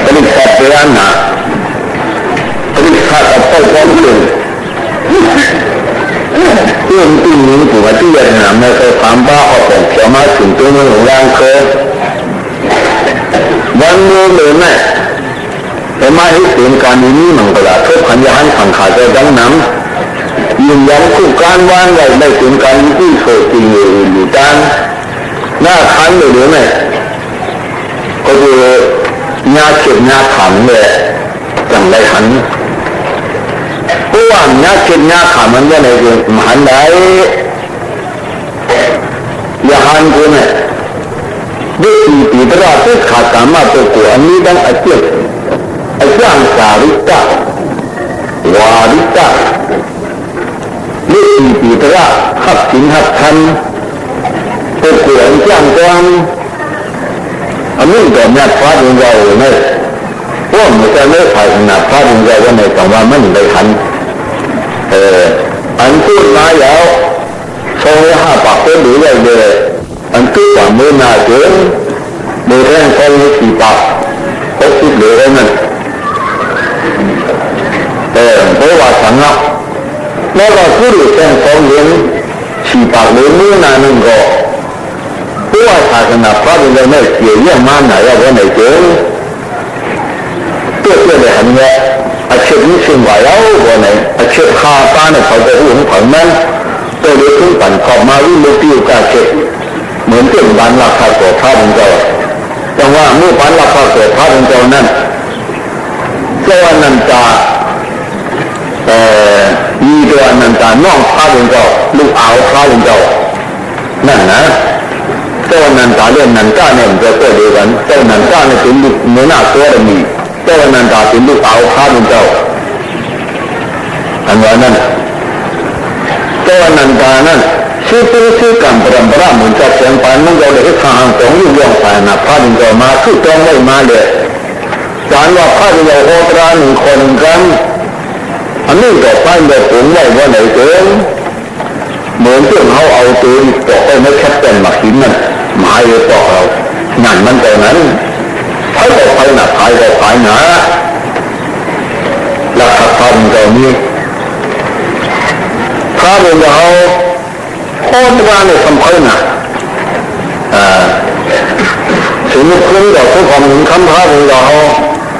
ผลิตสัตว์เลี้ยงนะผลิตสัตว์กับต้นต้นหนึ่งเรื่องที่นี้ถือว่าที่ยังหาไม่เคยความบ้าออกจากเขียวมาถึงตัวมือของร่างเคยวันนี้เลยแม่แต่มาให้เสียงการนี้มันก็ละทุกขันยานสังขารใจดังนั้นยืนยันคู่การวางไว้ได้ถึงการที่โสดจริงอยู่ด้านหน้าคันเลยแม่ก็คืองาเก็บงาขันเลยจังไรขันเพราะว่างาเก็บงาขันมันว่าในเรื่องมหันได้ยาหันกูเนี่ยด้วยปีตราที่ขาดสามารถตัวกูอันนี้ดังอาเจียไอ้เรื่องสาริกาวาริกาด้วยปีตราหักสินหักทันตัวกูอันจ้างกวางอันนี้ก็นัดฟ้าดวงเราเนี่ยพวกมันจะเลิกถ่ายนัดฟ้าดวงเราว่าในต่างว่ามันได้ทันอันพูดมาแล้วโซ่ห้าปากก็ดูได้เลยอันคือว่ามือหน้าเกินมือแรงก็มีสี่ปากก็คิดเลยนั่นเพราะว่าสังฆะแล้วก็คือแรงก็เลี้ยงสี่ปากเลยมือหน้านึงก็เพราะว่าศาสนาพระเป็นอะไรไม่เกี่ยวเรื่องมันไหนว่าไหนเกินตัวเจ้าเลยหันเนี่ยอาชีพนี้สิ่งว่าแล้วว่าไหนอาชีพข้าป้าเนี่ยเขาจะรู้ของมันตัวเล็กขึ้นปั่นขอบมาวิ่งเลี้ยวติ้วกาเช็ดเหมือนเป็นบ้านราคาตัวพระองค์เจ้าจังว่าเมื่อบ้านราคาตัวพระองค์เจ้านั้นเจ้าอนันตามีตัวอนันตาน้องพระองค์เจ้าลูกเอาพระองค์เจ้านั่นนะเจ้าอนันตาเรื่องนันก้าเนี่ยมันจะเกิดเดียวกันเจ้านันก้าเนี่ยเป็นลูกเนื้อหน้าตัวเดิมีเจ้าอนันตาเป็นลูกเอาพระองค์เจ้าอันว่านั้นเจ้าอนันตานั้นชื่อเป็นชื่อกรรมปรำปราเหมือนกับเสียงปานมุ่งเราได้ทางสองยุ่งยองสายนะพระดินเจ้ามาคือต้องไม่มาเลยสารว่าพระดินเจ้าโหตราหนึ่งคนกันอันนี้ก็ป้ายแบบผมไว้ว่าไหนเกินเหมือนที่เขาเอาตัวต่อไปไม่แคบเป็นมาหินนั่นมาเยอะต่อเราหนันมันแต่นั้นใช้ต่อไปหนักขายต่อไปหนาราคาพระดินเจ้านี้พระดินเจ้าโคตรว่าเนี่ยสำคัญนะสิ่งนี้คือเราทุกคนเห็นคำพระของเรา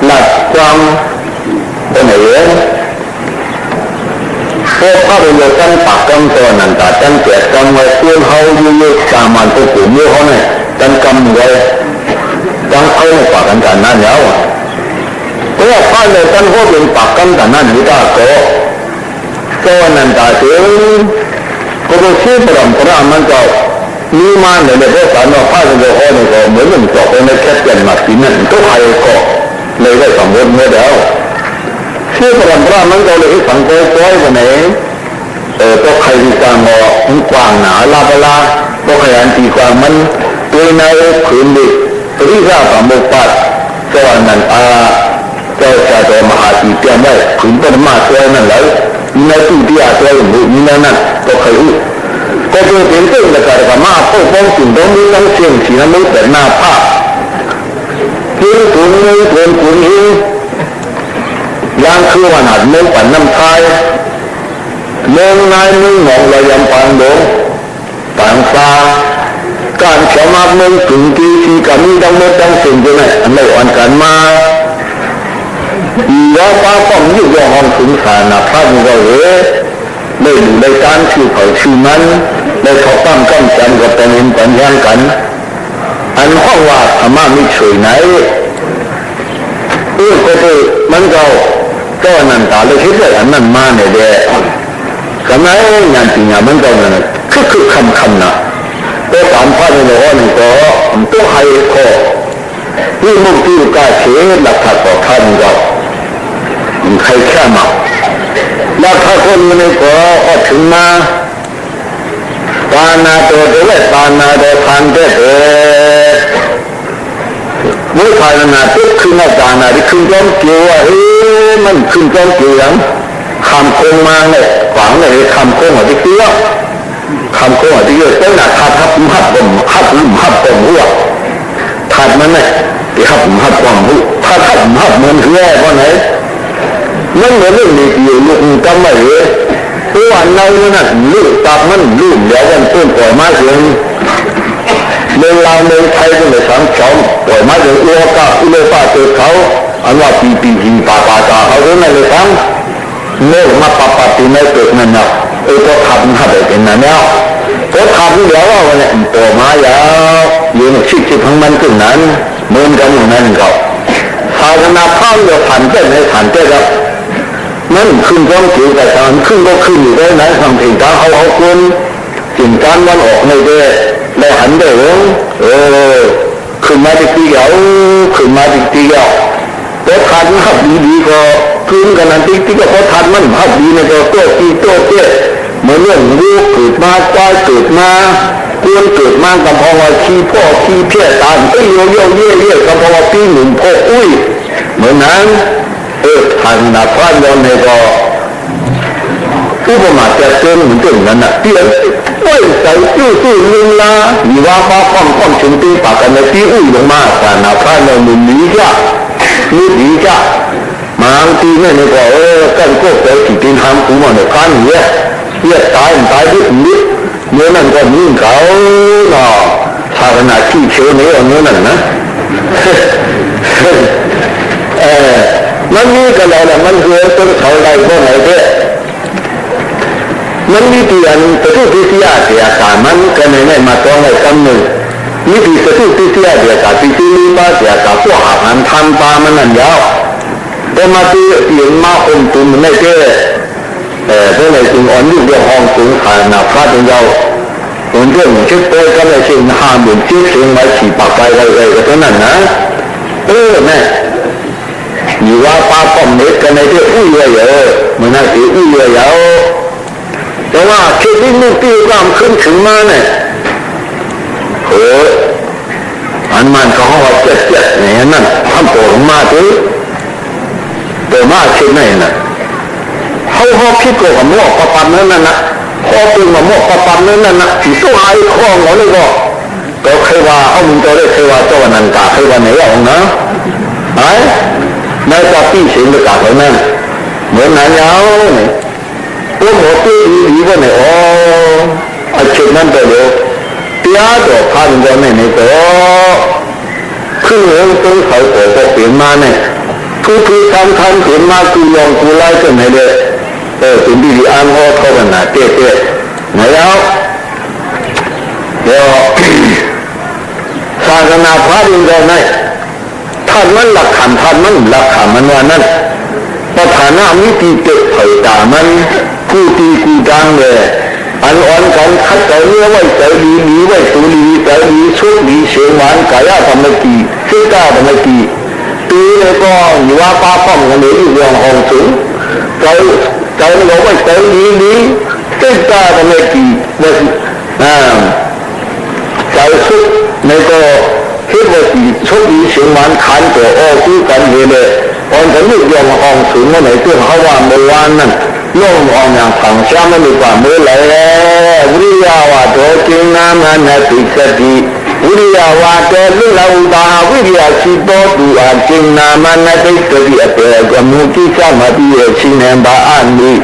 หลักความเป็นไหนพวกพระเป็นเราตั้งปากตั้งตัวนั่นแต่ตั้งเกียรติตั้งไว้เพื่อเขายุ่ยๆสามัญตัวผู้ยุ่ยเขาเนี่ยตั้งกำไว้ตั้งเขาในปากกันแต่นั้นแล้วเพราะว่าพระเราตั้งเขาเป็นปากกันแต่นั้นนี่ก็ตัวนั่นแต่เสียก็เป็นชื่อปรำปรามันก็มีมาในเรื่องการว่าพระเจ้าพ่อเนี่ยก็เหมือนมันจบในแค่เปลี่ยนมาสินั่นก็ใครก็เลยได้สมบูรณ์เมื่อเดียวชื่อปรำปรามันก็เลยสังเกตไว้วันไหนก็ใครที่กลางงอกว้างหนาลาบลาก็ขยันตีกว้างมันตัวในขืนดิที่ราบมุกปัดเจ้านันเจ้าชาติมหาสีเปียไม่ขืนเป็นมาตัวนั่นแล้วในตู้ที่อาศัยอยู่นี่นั่นก็เคยรู้ก็เป็นเรื่องเกี่ยวกับมาพวกป้องสิ่งตรงนี้ต้องเสี่ยงสิ่งนั้นแต่หน้าภาพที่ถุงนี้ถุงนี้ยังคือวันหัดเมื่อปั่นน้ำชายเมืองนายเมืองหนองระยำปางโดปางฟ้าการเขียวมาเมืองถึงที่กับมีดังเมื่อดังสิ่งที่ไหนอันไหนอ่อนกันมาว่าป้าป้อมยุ่งยองห้องถึงสารพระเราได้ดูได้การชื่อเขาชื่อนั้นได้เขาตั้งกำจันกับตนเองปัญญากันอันห้องว่าธรรมะไม่ช่วยไหนก็คือมันก็นันตาเลยคิดเลยอันนั้นมาเนี่ยเด็กทำไมงานจริงมันก็นั่นคือคำนะตัวสามพระเราเนี่ยก็ตัวให้ข้อที่มุ่งที่กาเชื่อหลักฐานต่อท่านเราใครแค่มาแล้วถ้าคนนี้ก็ถึงมาปานาตัวเด็กปานาตัวทานเด็กเมื่อภายในทุกคืนปานาที่คืนจ้องเกี่ยวมันคืนจ้องเกี่ยวคำโคงมาเนี่ยฝังเลยคำโคงที่เกี่ยวคำโคงที่เกี่ยวต้นหนาทับผมหัวถัด มันเนี่ยที่หับความรู้ถ้าหับมันคืออะไรเพราะไหนมันเหมือนเรื่องนี้อยู่ลูกจำไม่เลยตัวเราเนี่ยลูกตับมันลูกเดี๋ยววันต้นปล่อยมาเสียงเมืองลาวเมืองไทยก็เลยสังสมปล่อยมาเดี๋ยวอุโลกาเกิดเขาอันว่าปีปาตาเขาเรื่องอะไรทั้งเมื่อมาปะปีไม่เกิดนั่นเนาะก็ทำให้เป็นนั่นแล้วก็ทำเดี๋ยวว่าวันนี้ตัวมายาวอยู่ในชิดทั้งมันขึ้นนั้นเหมือนกันอย่างนั้นก็ภาวนาพร้อมจะผ่านเจ้าในผ่านเจ้าครับนั่นขึ้นต้องถือแต่ตอนขึ้นก็ขึ้นอยู่ได้ไหนทำถึงการเอาคนถึงการมันออกในเด้ได้หันเด้ขึ้นมาติดตีเดียวขึ้นมาติดตีเดียวพอทันหับดีก็ขึ้นกันนั่นติดก็พอทันมันหับดีในตัวเตี้ยเหมือนเรื่องลูกเกิดมาจ้อยเกิดมากวนเกิดมากับพอว่าขี้พ่อขี้เพี้ยตามเย่กับพอว่าปีหนุ่มพ่ออุ้ยเหมือนนั้นทันนะพระยนต์ในก็อุปมาแต่เจนเหมือนกันนั่นน่ะเตี้ยไม่ใส่สู้ลุงลามีว่าฟ้าค่อมถึงตีปากกันในที่อุ้ยลงมาแต่นะพระยนต์หนีจ้ะมาตีเนี่ยในก็กันก็ไปที่ตีนทำกูมาในพันเนี่ยตายดิเนื้อนั่นก็มีเขาเนาะถ้าขนาดที่เชื่อเนื้อนั่นนะมันมีกันแล้วมันเหือต้นเขาได้ก็ไหนเด้มันมีที่อันประตูที่เสียเดียกามันก็ไม่มาต้องให้กำหนดมีที่ประตูที่เสียเดียกาที่มีมาเดียกาพวกอาหารทำปลามันนั่นยาวแต่มาที่เสียงมาอมตุนมันไม่เด้เพราะในจึงอ่อนยุ่งเรื่องห้องสูงขาหนาพระเป็นยาวเรื่องเช็คโป้ก็เลยเชิงห้ามเหมือนเชี่ยเชิงไว้ฉีปากไปอะไรก็เท่านั้นนะแม่อยู่ว่าป้าป้อมเล็กกันในที่อุ้ยเยอะเหมือนนั่นสิอุ้ยเยอะแต่ว่าเชื่อที่มุกตีความขึ้นถึงมาเนี่ยอันมันเขาว่าเจ็ดเนี่ยนั่นทำตัวมาถึงตัวมาเช่นไหนน่ะเขาคิดตัวกับหม้อประปันนั่นนะพอเป็นมาหม้อประปันนั่นนะที่ตัวไอ้คล้องเขาเลยก็เคยว่าเอามึงตัวได้เคยว่าเจ้านันกาเคยว่าไหนเอานะไอ้ในตาพี่เสียงประกาศไว้นั่นเหมือนนายยาวเนี่ยตัวหมอตีดีว่าเนี่ยอาชีพนั้นไปเลยเตี้ยตัวพันตัวเนี่ยตัวขึ้นเรื่องตัวเขาตัวเปลี่ยนมาเนี่ยทุกทันเปลี่ยนมากูยองกูไล่กันไหนเลยเป็นดีอันเขาเท่ากันนะเตี้ยไหนแล้วเดี๋ยวศาสนาพระดินแดนไหนท่านมันหลักฐานมันว่านั่นประธานามิติเกิดเผยตามันกูตีกูดังเลยอันอ่อนกันคัดใจเนื้อไว้ใจดีไว้ตุลีใจดีชุดดีเสียงหวานกายธรรมกีเชื่อก้าธรรมกีตีเลยก็อยู่ว่าป้าป้อมกันเลยอยู่เรื่องห้องสูงใจเราไว้ใจดีเชื่อก้าธรรมกีเนี่ยใจชุดในก็คิดว่าชุดดีเสียงหวานขันตัวคู่กันเลยตอนฉันนึกยังห้องสูงเมื่อไหร่ที่เขาว่าเมื่อวานนั่นโลกออกอย่างฝังช้ำมันดีกว่าเมื่อไหร่วิริยาวาโตจิงนามันติสติวิริยาวาโตลุลาอุบาวิริยสิโตตุอาจิงนามันติสติอเตกมุกิสมาติเอชินันบาอันนี้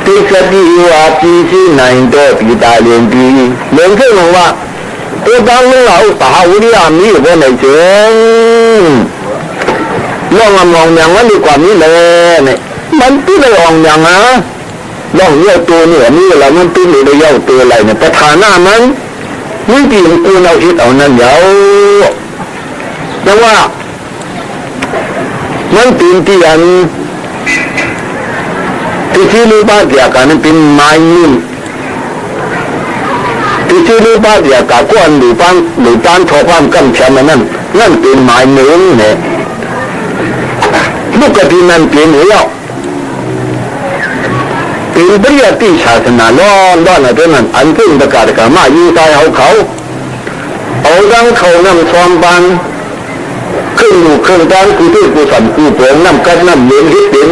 ติสติวาปิสินัยโตปิตาเลนปีเรื่องที่ว่าตัวตั้งลุลาอุบาวิริยามีบนไหนเจงลองมองอย่างนั้นดีกว่านี้เลยเนี่ยมันตื้อเลยออกอย่างนะลองเยอะตัวเนี่ยนี่แหละมันตื้อเลยเยอะตัวอะไรเนี่ยประธานามันมึงกี่กูเราคิดเอานั่นเยอะแต่ว่ามันเป็นที่อันที่รู้บ้างเกี่ยวกับนั้นเป็นไม้นิ่มที่รู้บ้างเกี่ยวกับก้อนหรือปั้นทอความกำชันนั่นเป็นไม้เนื้อเนี่ยปกตินั้นเป็นหัวเป็นปริยัติศาสนาล้อนอะไรนั้นอันพึ่งประกาศกับมาอยู่ใต้เขาดังเขานำซ้อมบันขึ้นอยู่ขึ้นด้านกูที่กูสั่นกูโผล่น้ำกันน้ำเลี้ยงฮิตเป็น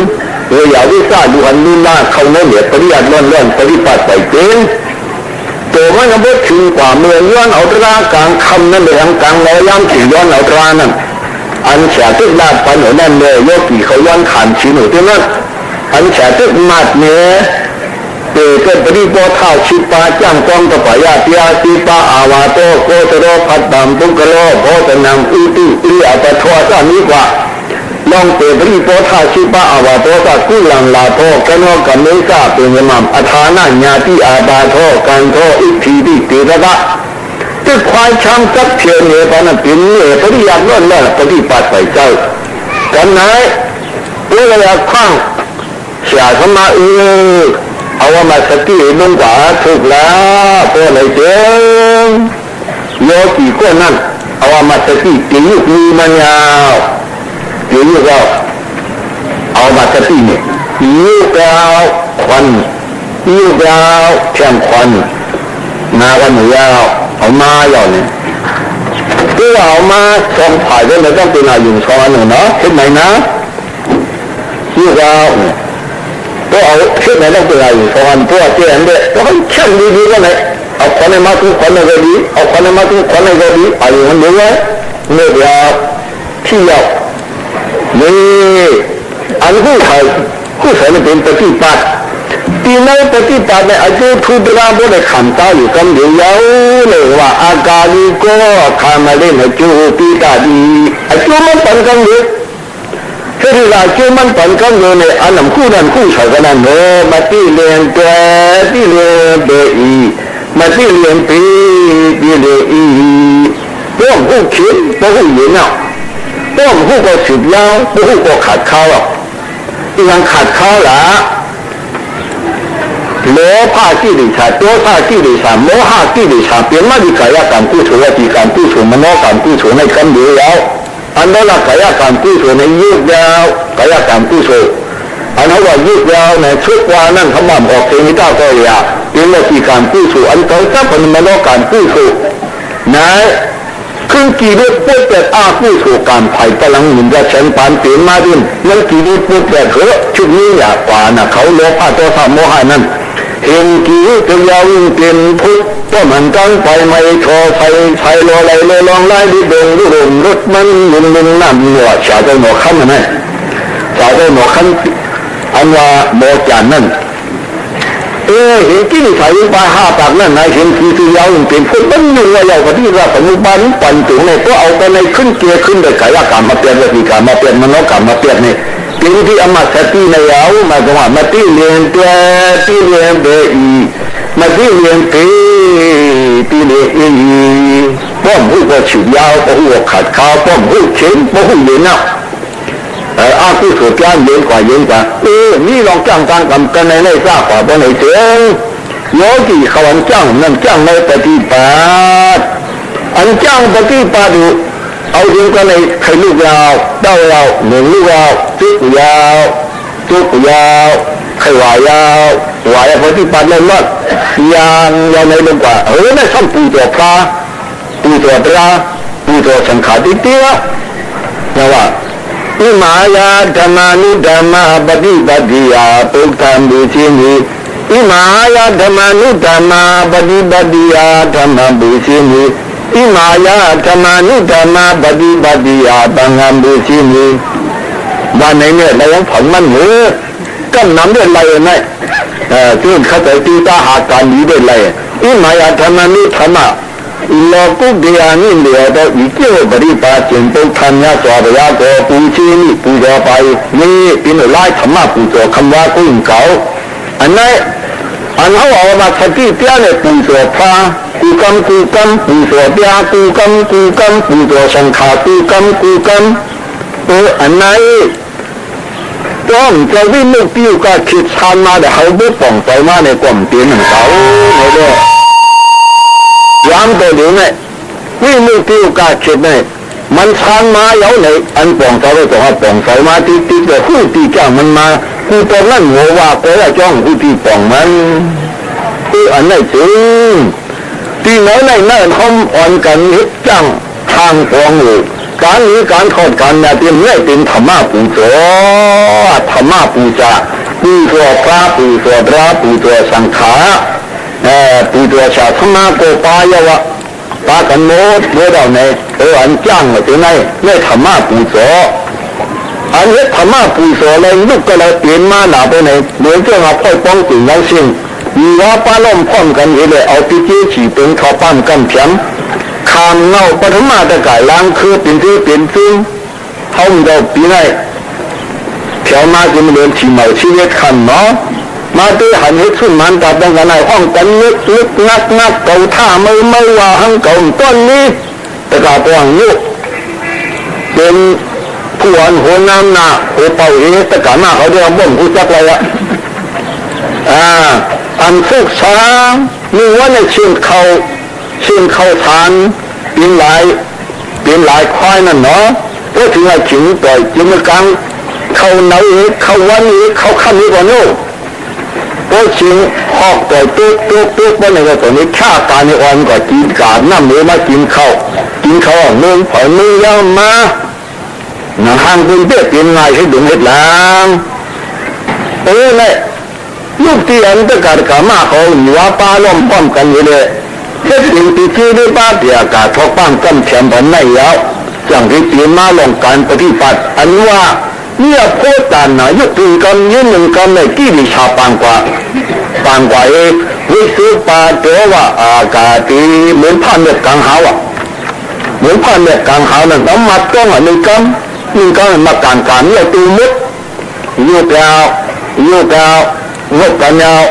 อย่าวิซ่าดูอันนู้นมาเขาโน้มเหยียดปริยัติล้อนปฏิบัติไปเป็นตัว ตัวมันก็บ่ถึงกว่าเมืองย้อนเอาตรากลางคำนั่นเลยทางกลางเราย่างขี่ย้อนเอาตรานั่นอันเสียตึกลาดปันหัวนั่นเลยโยกีเขาย้อนขานชีหนูที่นั่นอันเสียตึกมัดเนี่ยเกิดปริโภคาชิปาจ้างกองตะปายาติยาติปาอาวาโตโกตโรพัดบัมปุกโลโพตนังอุติอิอัตถวาสานี้กว่าลองเปิดปริโภคาชิปาอาวาโตสักกุลังลาโตกันโนกันเมษาเป็นยมัมอัฐานาญาติอาบาโทกันโทอิทธิติเตระตึกควายช้างจักเทียนเนี่ยปานเป็นเนี่ยปฏิญาณล้วนแล้วปฏิบัติไปเจ้ากันไหนเวลาข้างเสียสมาเอามาสติลงกว่าถูกแล้วตัวไหนเจ้าโยกีก็นั่นเอามาสติตียุคมีมันยาวตียุคเราเอามาสติเนี่ยตียุคเราควันตียุคเราแข่งควันนาวันยาวเอามาอย่างนี้ที่เอามาสองฝ่ายก็ไม่ต้องเป็นอะไรอยู่ซ้อนหนึ่งเนาะเห็นไหมนะยุคเราก็เอาเชื่อไหนต้องเป็นอะไรอยู่สองตัวเจ้าอันเดียก็ให้เชื่อดีๆก็ไหนเอาคนในมาตุ้งคนในก็ดีเอาคนในมาตุ้งคนในก็ดีอะไรมันเยอะเมื่อเดียวที่ยาวนี่อันผู้ใส่เป็นปฏิปัติที่ในปฏิปัติในอายุทุตระบได้ขันตาอยู่กันเดียวเลยว่าอากาลิโกขามาเล่นอายุปีตาดีอายุมันเป็นกันเดียวที่เราเชื่อมันเป็นกันอยู่ในอันนั้นคู่นั้นคู่ใส่กันนั่นเออมาที่เรียนตัวที่เรียนเบอีมาที่เรียนปีที่เรียนอีพวกผู้คิดพวกผู้ยืนเอาพวกผู้ก็สืบยาวพวกผู้ก็ขาดข้าวที่ยังขาดข้าวละโลภะกิเลสโทสะกิเลสโมหะกิเลสเปลี่ยนมาดีกายกรรมกุศลจิตกรรมกุศลมโนกรรมกุศลในกันเดียวอันนั้นละกายกรรมกุศลในยุคยาวกายกรรมกุศลอันนั้นว่ายุคยาวในชุกวานั่นเขาบอกออกเทมิตาก็ยาเป็นวิธีการกุศลอันเขาจะเป็นมโนกรรมกุศลนะขึ้นกี่รูปปุ๊บแต่อากุศลการไผ่พลังหินจะเชิญปานเปลี่ยนมาดินนั่นกี่รูปปุ๊บแต่เถอะชุดนี้อยากกว่านะเขาโลภะโทสะโมหะนั่นเห็นกี่จะยาวเป็นพุทธก็มันตั้งไปไม่โทไฟโลไหลเลยลองไล่ดิเดินดูลมรถมันลุนน้ำหนวดชาใจหนวดขั้นนั่นไงชาใจหนวดขั้นอันว่าโมจันนั่นเห็นกี่สายไปห้าปากนั่นนายเห็นกี่จะยาวเป็นพุทธมันอยู่ว่าเราก็ที่เราปัจจุบันปั่นถึงในตัวเอาไปในขึ้นเกียร์ขึ้นโดยกายกรรมมาเปลี่ยนวิธีการมาเปลี่ยนมโนกรรมมาเปลี่ยนในเป็นที่อมตะที่ในยาวมาจังหวะมาที่เรียนตัวที่เรียนเบอีมาที่เรียนปีที่เรียนอีป้อมผู้ก็ฉุดยาวป้อมผู้ขาดข้าวป้อมผู้เข็นป้อมผู้เย็นเอาอาผู้สุดยอดเย็นกว่านี่ลองจ้างกันในทราบกว่าบนไหนเจ้าโยกีเขาอันจ้างนั่นจ้างในปฏิบัติอันจ้างปฏิบัติเอาจริงก็ในใครลูกยาวเต้ายาวหนึ่งลูกยาวจุกยาวใครวายาวปฏิบัติเลยมั้งยาวในลงกว่าไม่ช่างปูตัวพระปูตัวตราปูตัวสังขารติเตี้ยนะว่าอิมายาธรรมานุธรรมาปฏิบัติยาปุกตัมบุชินีอิมายาธรรมานุธรรมาปฏิบัติยาธรรมบุชินีอิมายาธรรมานุธรรมาปฏิบัติยาปังหัมบุชินีวันไหนเนี่ยเรายังผ่อนมันหือก็นำด้วยอะไรเนี่ยที่เขาจะตีตาหาการนี้ด้วยอะไรอิมายาธรรมานุธรรมาโลกุเดียนี่เหลือแต่อีกเกี่ยวบริปาจินตุทันยาสวดยาโกปูชีนี่ปูจอไปนี่เป็นไล่ธรรมะปูจอคำว่ากุ้งเก่าอันนั้นอันเขาเอามาสติเตี้ยเนี่ยปูจอพระกูกำปูจอเตี้ยกูกำปูจอสังขารกูกำอันนั้นต้องจะวิ่งลูกติ้วก็คิดทานมาแต่เขาบุกป่องใจมาในกล่อมเตียนของเขาเลยย้ำตัวเดียวเนี่ยวิ่งลูกติ้วก็คิดเนี่ยมันทานมาเยอะเลยอันป่องใจเลยตัวป่องใจมาตีแต่ผู้ตีจ้างมันมากูตอนนั้นหัวว่าก็ว่าจ้องกูตีป่องมันอันไหนจริงตีไหนเขาอ่อนกันฮิตจ้างทางฟองอยู่การนี้การทอดการเนี่ยเป็นธรรมะปูโจธรรมะปูจาปูตัวพระปูตัวสังขาร ปีตัวชาธรรมะโกปายาวะปากันโมดเมื่อเราในอันจ้างมาถึงไหนไม่ธรรมะปูโสอันนี้ธรรมะปูโสเลยลูกก็เลยเปลี่ยนมาหนาไปไหนเหมือนเจ้าพ่อป้องถึงยังสิ่งมีว่าป้าล้อมพร้อมกันเลยเอาปีเจี๊ยฉีเป็นข้าวปั้นกันเพียงคามเงาปฐมมาตะไก่ล้างคือเป็นที่เป็นซึ่งเขาเราปีไหนเที่ยวมาจะมาเดินฉีเหมาชีวิตขันเนาะมาด้วยหันให้ขึ้นมันตัดดังกันในห้องกันลึกงักเก่าท่าไม่ว่าหังเก่าต้นนี้แต่กาปวงยุเป็นผู้อันหัวน้ำหน้าหัวเป่าเอแต่กาหน้าเขาเรียกบ่มผู้จักเลยอันฟุกช้างมีว่าในเชียงเขาทานเป็นหลายควายนั่นเนาะก็ถึงไอ้ขิงปล่อยจิมกังเขาเนาเขาวันนี้เขาขั้นนี้ก่อนโน่โอ้ชิงหอกต่อยตุ๊กว่าในกระตัวนี้ฆ่าตาในอ่อนก็กินกาดน้ำเนื้อมากินข้าวเมืองผ่อนเมืองยังมาหน้าห้างเป็นเบี้ยเป็นไงให้ดุงเห็ดหลังเนี่ยลูกที่อันตะการกามาเขาอยู่ว่าป้าล้อมป้อมกันอยู่เลยเฮ็ดสิ่งที่ชื่อได้ป้าเดียกาทอกป้างกันแขมบันไม่แล้วอย่างที่เปลี่ยนมาลงการปฏิบัติอันว่าเนี่ยโคตรนะยุติกันยืนหนึ่งกันในกี่วิชาปางกว่าวิสุปาเจว่าอากาศเหมือนพันเม็ดกลางหาวเหมือนพันเม็ดกลางหาวนั่นต้องมัดต้องหนึ่งกันมาการเนี่ยตูมุดยุกยาวงดกันยาว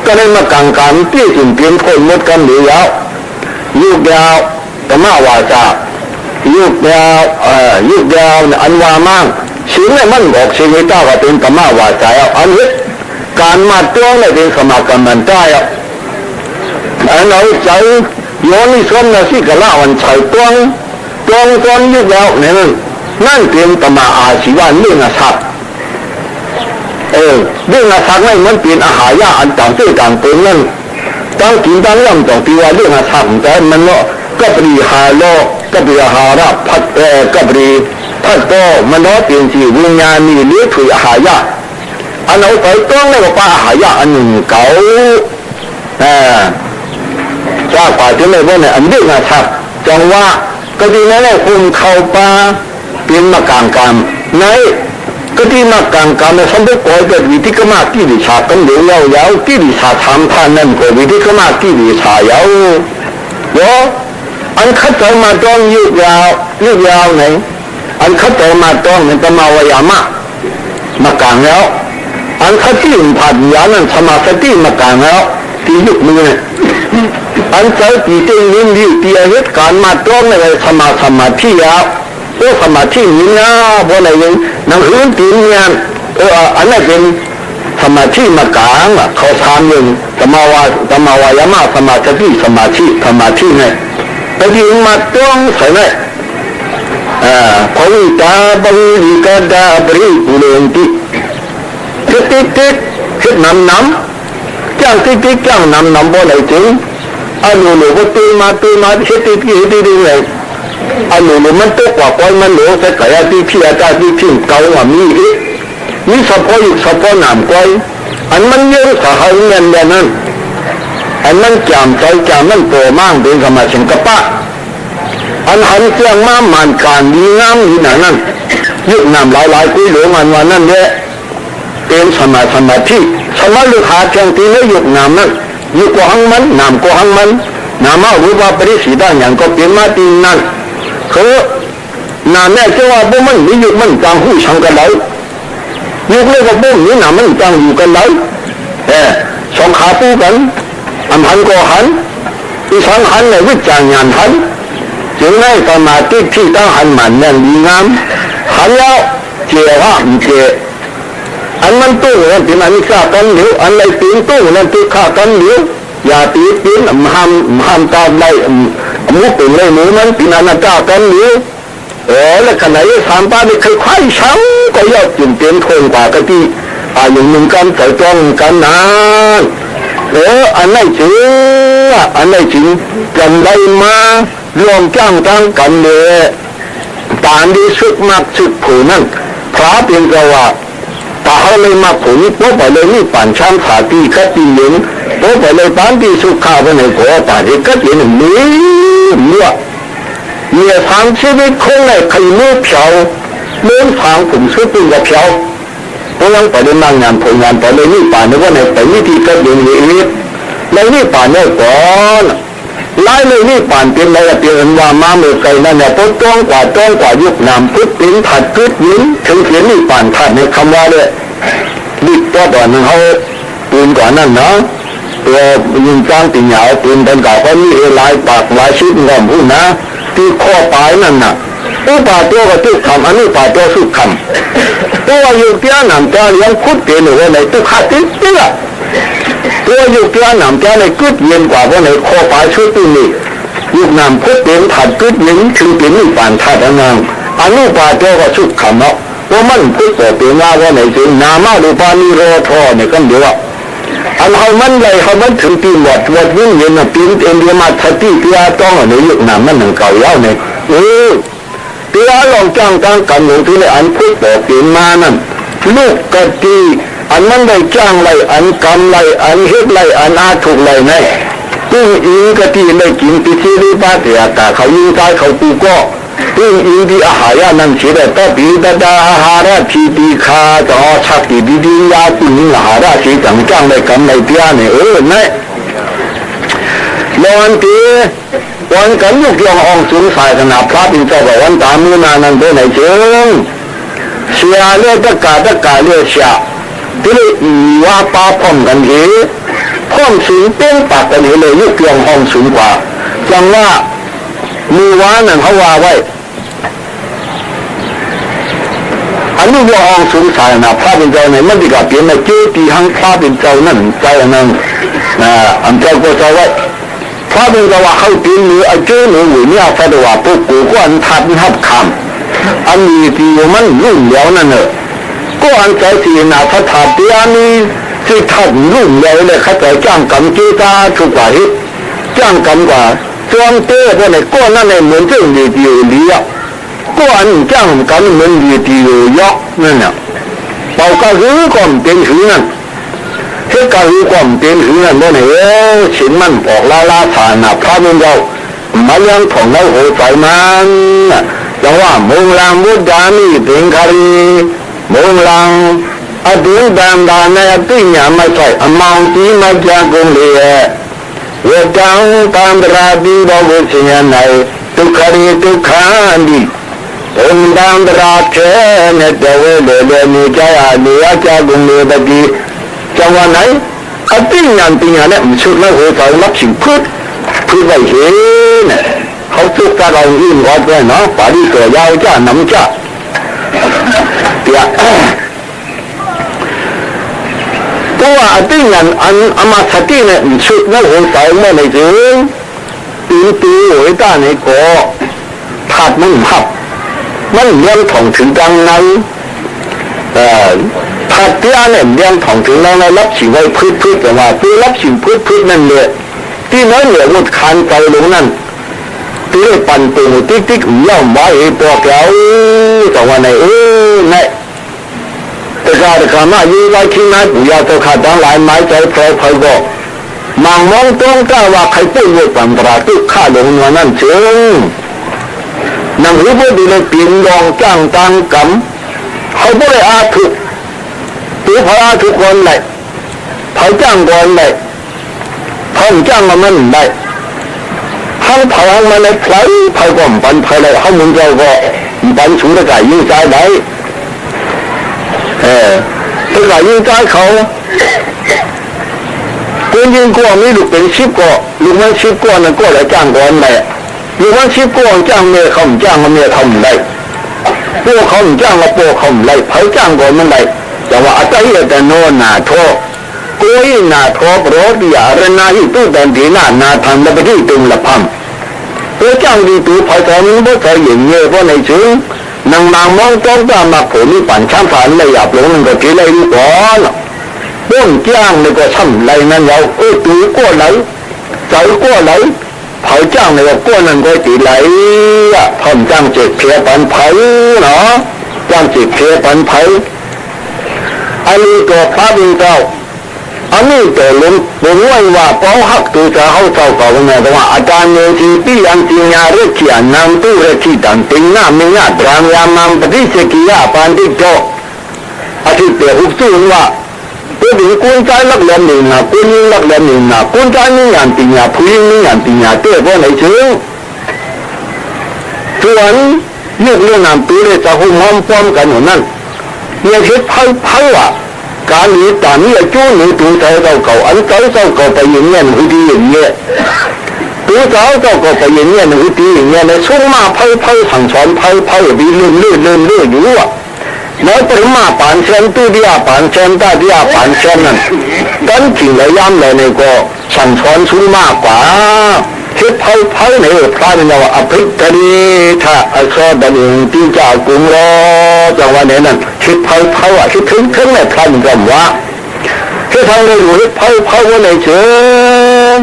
ก็ได้มาการที่สิ่งเปลี่ยนคนมดกันหรือยาวยุกยาวธรรมวาจายุกยาวอันวามั่งสิ่งนี้มันบอกสิ่งที่เจ้าก็เป็นธรรมวาจาอันนี้การมาจ้องในเป็นสมากันมันได้อันเราใจโยนิสมนะสิกะลาวันใช้จ้องยุกยาวนั่นเป็นธรรมอาชีวะเรื่องอาศักเรื่องอาศักไม่เหมือนเป็นอาหารยาอันต่างที่ต่างเป็นนั่นต้องกินต้องย่ำต้องตีว่าเรื่องอาศักแต่มันก็ปริหารโลก็ปริหาระพัดก็ปริพัดโตมันเปลี่ยนสีวิญญาณมีเลี้ยถืออาหารยาอันเอาไปต้องแล้วก็ป้าอาหารยาอันหนึ่งเก่าจ้าป่าที่ไม่ว่าเนี่ยอันเรื่องอาศักจังว่าก็ดีนั่นแหละคุณเข้าป่าเป็นมากลางกรรมในก็ที่มากลางกรรมในสมบูรณ์ก่อเกิดวิธีกรรมกิริชากันเดียวยาวกิริชาทำท่านนั่นก็วิธีกรรมกิริชายาวอันขัดต่อมาต้องยืดยาวไหนอันขัดต่อมาต้องมันจะมาวิยามะมากลางแล้วอันขัดที่ผ่านยานั้นสมาสติมากลางแล้วที่ยุคมือเนี่ยอันเจ้าปีเต็งยิ้มดีที่เหตุการณ์มาต้องในสมาธิยาวสมาธินี้นะเพราะอะไรยังนังหื้นตีนเงียนอันนั้นเป็นสมาธิมากลางเขาทำยังธรรมวายามะสมาธิเนี่ยแต่ที่มาต้องใส่เนี่ยพอวิตาบริกาดาบริกุเลนติติ๊กคิดน้ำจ้างติ๊กจ้างน้ำเพราะอะไรจริงอันนู้นก็ตีมาคิดติ๊กเลยอันนู้นมันตัวกว่าก้อยมันหลวงแต่กายที่พี่อาจารย์ที่พิมพ์เก่าว่ามีสะโพกหนามก้อยอันมันเยอะสาหัสเงินแบบนั้นอันมันจำมันโตมากเป็นสมาชิกกระปะอันหันเสียงมามันการดีงามนี่นั่นยึดนำหลายกุยหลวงอันวันนั้นเนี่ยเป็นสมาธิลูกหาเชียงตีแล้วยึดนำนั้นยึดกหังมันนำกหังมันนามารูปะปริสีด้านอย่างก็เป็นมาตีนั่นคือนาแม่เจ้าว่าพวกมันมีอยู่มันจังหู่ชังกันแล้วยุคเล็กกับพวกนี้นามันจังอยู่กันแล้วสองขาปูกันอันหันก็หันอีสองหันในวิจารณ์งานหันจึงให้สมาธิที่ตั้งหันมันเนี่ยดีงามหันแล้วเจ้าว่ามีเจ้อันมันตู้นั่นเป็นอันฆ่ากันหรืออันไรตีนตู้นั่นตีฆ่ากันหรืออย่าตีปีนห้ามตามไล่มุกเป็นไรหนูนั้นปีนันจ้ากันหรือแล้วขณะที่สามป้านี่เคยคว้าช้ำก็ยอดจุ่มเตียนโคงกว่ากะที่อย่างหนึ่งกันใส่ตรงกันนะอันไหนจริงกันได้มารวมจ้างตั้งกันเลยตามที่สุดมากสุดผู้นั้นพระเป็นกว่าตาเขาเลยมาผลเพราะไปเลยนี่ปั่นช่างขาตีขัดตีเหลือง โอ้ไปเลยบ้านที่สุขาวันไหนก็ตาที่ก็เห็นมีเมื่อเนี่ยทางชีวิตคงเลยใครเมื่อเผาเมื่อทางผมซื้อปืนกับเผาเพราะงั้นไปเลยนั่งงานผลงานไปเลยนี่ป่านนี้ว่าในไปวิธีก็เดินเรียบเลยนี่ป่านเนี่ยก่อนไล่เลยนี่ป่านเป็นอะไรเปลี่ยนว่ามาเมื่อไกลนั่นเนี่ยต้นจ้องกว่ายุคนำพุทธเป็นถัดพุทธยิ้มถึงเขียนนี่ป่านถัดในคำว่าเลยดิบตัวตอนนั้นเขาปืนก่อนนั่นเนาะตัวยิงจ้างติ่งเหาปืนเป็นเก่าก็มีลายปากลายชุดงอมพูดนะที่ข้อปลายนั่นน่ะตัวป่าตัวก็ตุกคำอันนี้ป่าตัวสุดคำตัวอยู่ที่นั่นจะเลี้ยงคุดเปลี่ยนหรือว่าในตุกขาดติ๊กติ๊กอะตัวอยู่ที่นั่นจะในกุดเย็นกว่าว่าในข้อปลายชุดตัวนี้ยุคนำคุดเปลี่ยนถัดกุดยิงถึงเปลี่ยนนี่ป่านถัดอันนั้นอันนี้ป่าตัวก็สุดคำเนาะว่ามันพุทธเปลี่ยนว่าในสิ่งนามาดูปานิโรธเนี่ยกันเดียวอันเขามันเลยเขามันถึงปีวัดวิ่งเงินปีนเอ็นเดียมาทัดที่เตียต้องในยุคนำมันหนึ่งเก่าเย้าเนี่ยเตียลองจ้างตั้งกันหนูที่ในอันพุทธเปลี่ยนมานั่นลูกกะตีอันมันได้จ้างไรอันกำไรอันเฮ็ดไรอันอาถูกไรไงตึ้งอิงกะตีไม่กินปิชีริบาเตียตาเขายิงตายเขาปูก็ตึ้งอิงดีอาหารนั่นเสียแต่ตบีดาอาหารทีดีคาจะชักดีดียาตึ้งอาหารสีจังจ้างไรกำไรเตียเนี่ยเนี่ยวันที่วันกันยุกยององสูงสายขนาดพระเป็นเจ้าบอกวันตามือนานันเป็นไหนเชิงเสียเลือดตะกาเลือดเสียที่เลยว่าป้าพร้อมกันเหพร้อมสูงเป้งปากกันเหเลยยุกยององสูงกว่าจังว่ามือว้านั่นเขาว่าไว้อันนี้ว่าองสูงสายขนาดพระเป็นเจ้าเนี่ยมันดีกว่าเปลี่ยนมาเจ้าตีหังพระเป็นเจ้านั่นเจ้านั่นอันเจ้าก็เจ้าไว้พระเป็นว่าเขาตีมือไอ้เจ้าหนูเนี่ยพระเดว่าพวกกูก็อันทัดหับคำอันนี้ที่มันรุ่งแล้วนั่นเนอะก็อันใจสีนาพระธาตุเตียนี้ที่ทัดรุ่งแล้วเลยเขาจะจ้างกำจีตาถูกกว่าฮิจ้างกำกว่าจอมเต้พวกนี้ก็นั่นเลยเหมือนเจ้าดีดีเลี้ยก็อันจ้างกำเหมือนดีดียอกนั่นน่ะเป่ากระหือก่อนเป็นหือนั่นเพื่อการรู้ความเป็นหือนั่นโน่นเหรอฉินมันออกลาฐานพระเป็นเรามาเลี้ยงของเราหัวใจมันจังว่ามงลังบุตรามีเป็นคารีมงลังอดุลดำดานในติญาไม่ใช่อมังตีมาจากกรุงเทพเวทังตามราดีบวชเนียนในทุกขรีทุกขันดีองค์ดำราเชนเดวเดมีใจอาเนียจากกรุงเทพดีจังหวะไหนอติญาเนี่ยมันชุดแล้วหัวใจรับสิ่งพืชไว้เห็นเขาชุดการเราอิ่มก่อนเลยเนาะป่าดีเกิดยาวจ้าน้ำจ้าเดี๋ยวตัวอติญาอันอมาสติเนี่ยมันชุดแล้วหัวใจเมื่อไหร่ถึงตีหัวตาในก่อขาดมันหับมันเลี้ยงถ่องถึงดังนั้นถัดเตี้ยเนี่ยเลี้ยงถ่องถึงแล้วรับสิ่งไว้พืชแต่ว่าตัวรับสิ่งพืชนั่นเลยที่น้อยเหลือมุดคานใจลงนั่นที่ได้ปั่นตัวติ๊กย่อมไว้ปอกแล้วแต่ว่าในเนี่ยแต่การมาอยู่ไว้ที่นั่นปุยาตัวขาดดังหลายไม้ใจพอก็มังมองตรงกล้าว่าใครพูดว่าปันตราตุข้าลงนัวนั่นเชิงนางรู้ว่าดีเลยปีนรองจ้างตังกำเขาไม่ได้อาถูกตัวพระทุกคนเลยเขาจ้างก่อนเลยเขาจ้างมันได้เขาเผามาเลยไฟไฟก่อมปันไฟเลยเขามุนเจ้าก็ปันสูงตะกายยิ่งใจได้ตะกายยิ่งใจเขาคนยิงก่อนนี่ลูกเป็นชิบก่อลูกมันชิบก่อนนั่นก็เลยจ้างก่อนเลยลูกมันชิบก่อนจ้างเมียเขาจ้างเมียทำได้พวกเขาจ้างพวกเขาได้เขาจ้างก่อนมันได้แต่ว่าอัตย์แต่โน่นนาโทกุยนาโทโปรดยาเรนาหิตุดันดีนาทำได้ไปที่ตุงละพัมตัวจ้างดีตัวพอทำมันก็ใส่อย่างเงี้ยเพราะในซึ่งนางมองจ้องตามมาผลนี่ปั่นช้ำฝันเลยหยาบลงมันก็ทีไรนี่ก่อนต้นจ้างนี่ก็ช่ำไรนั่นเราตัวก็ไหลใจก็ไหลเผาจ้างนี่ก็ก้นนั่นก็ตีไหลทำจ้างเจ็บเพียปันไผ่เนาะจ้างเจ็บเพียปันไผ่อันนี้ก็พระบิดา อันนี้แต่ลุงผมว่าเพราะหักตัวจะเข้าเจ้าเก่าไงแต่ว่าอาจารย์เมืองที่พี่ยังจริงยาเรื่องเขียนนำตู้เรื่องที่ต่างติงหน้ามีหน้าตรามยามนปฏิเสธยาปานที่โตอาทิตย์เดียวหุบสู้ว่าตัวถึงคุณใจลักเลี้ยงหนึ่งนะคุณยิ่งลักเลี้ยงหนึ่งนะคุณใจมีงานติงยาผู้ยิ่งมีงานติงยาเต้เพราะไหนชื่อส่วนลูกเรื่องนำตู้เลยจะหุ่มห้อมป้อมกันอยู่นั่นเนี่ยคิดเผาอ่ะการนี้ตอนนี้จู่หนึ่งตัวใจเจ้าเก่าอันใจเจ้าเก่าไปอย่างเงี้ยหูดีอย่างเงี้ยตัวเจ้าเก่าไปอย่างเงี้ยหูดีอย่างเงี้ยในช่วงมาเผาสั่งสอนเผาดีเลื่อนอยู่อ่ะแล้วปริมาปานเชนตู้เดียปานเชนตาเดียปานเชนนั่นกันจริงเลยย้ำเลยในก็สั่งสอนช่วงมากกว่าคิดเผาในพระเนี่ยว่าอภิธรีถ้าอาชอบดันที่จะกุมรอจังหวะนี้นั่นคิดเผาอ่ะคิดถึงในพระนี่ก็ว่าคือทางเราอยู่เผาว่าในเชิญ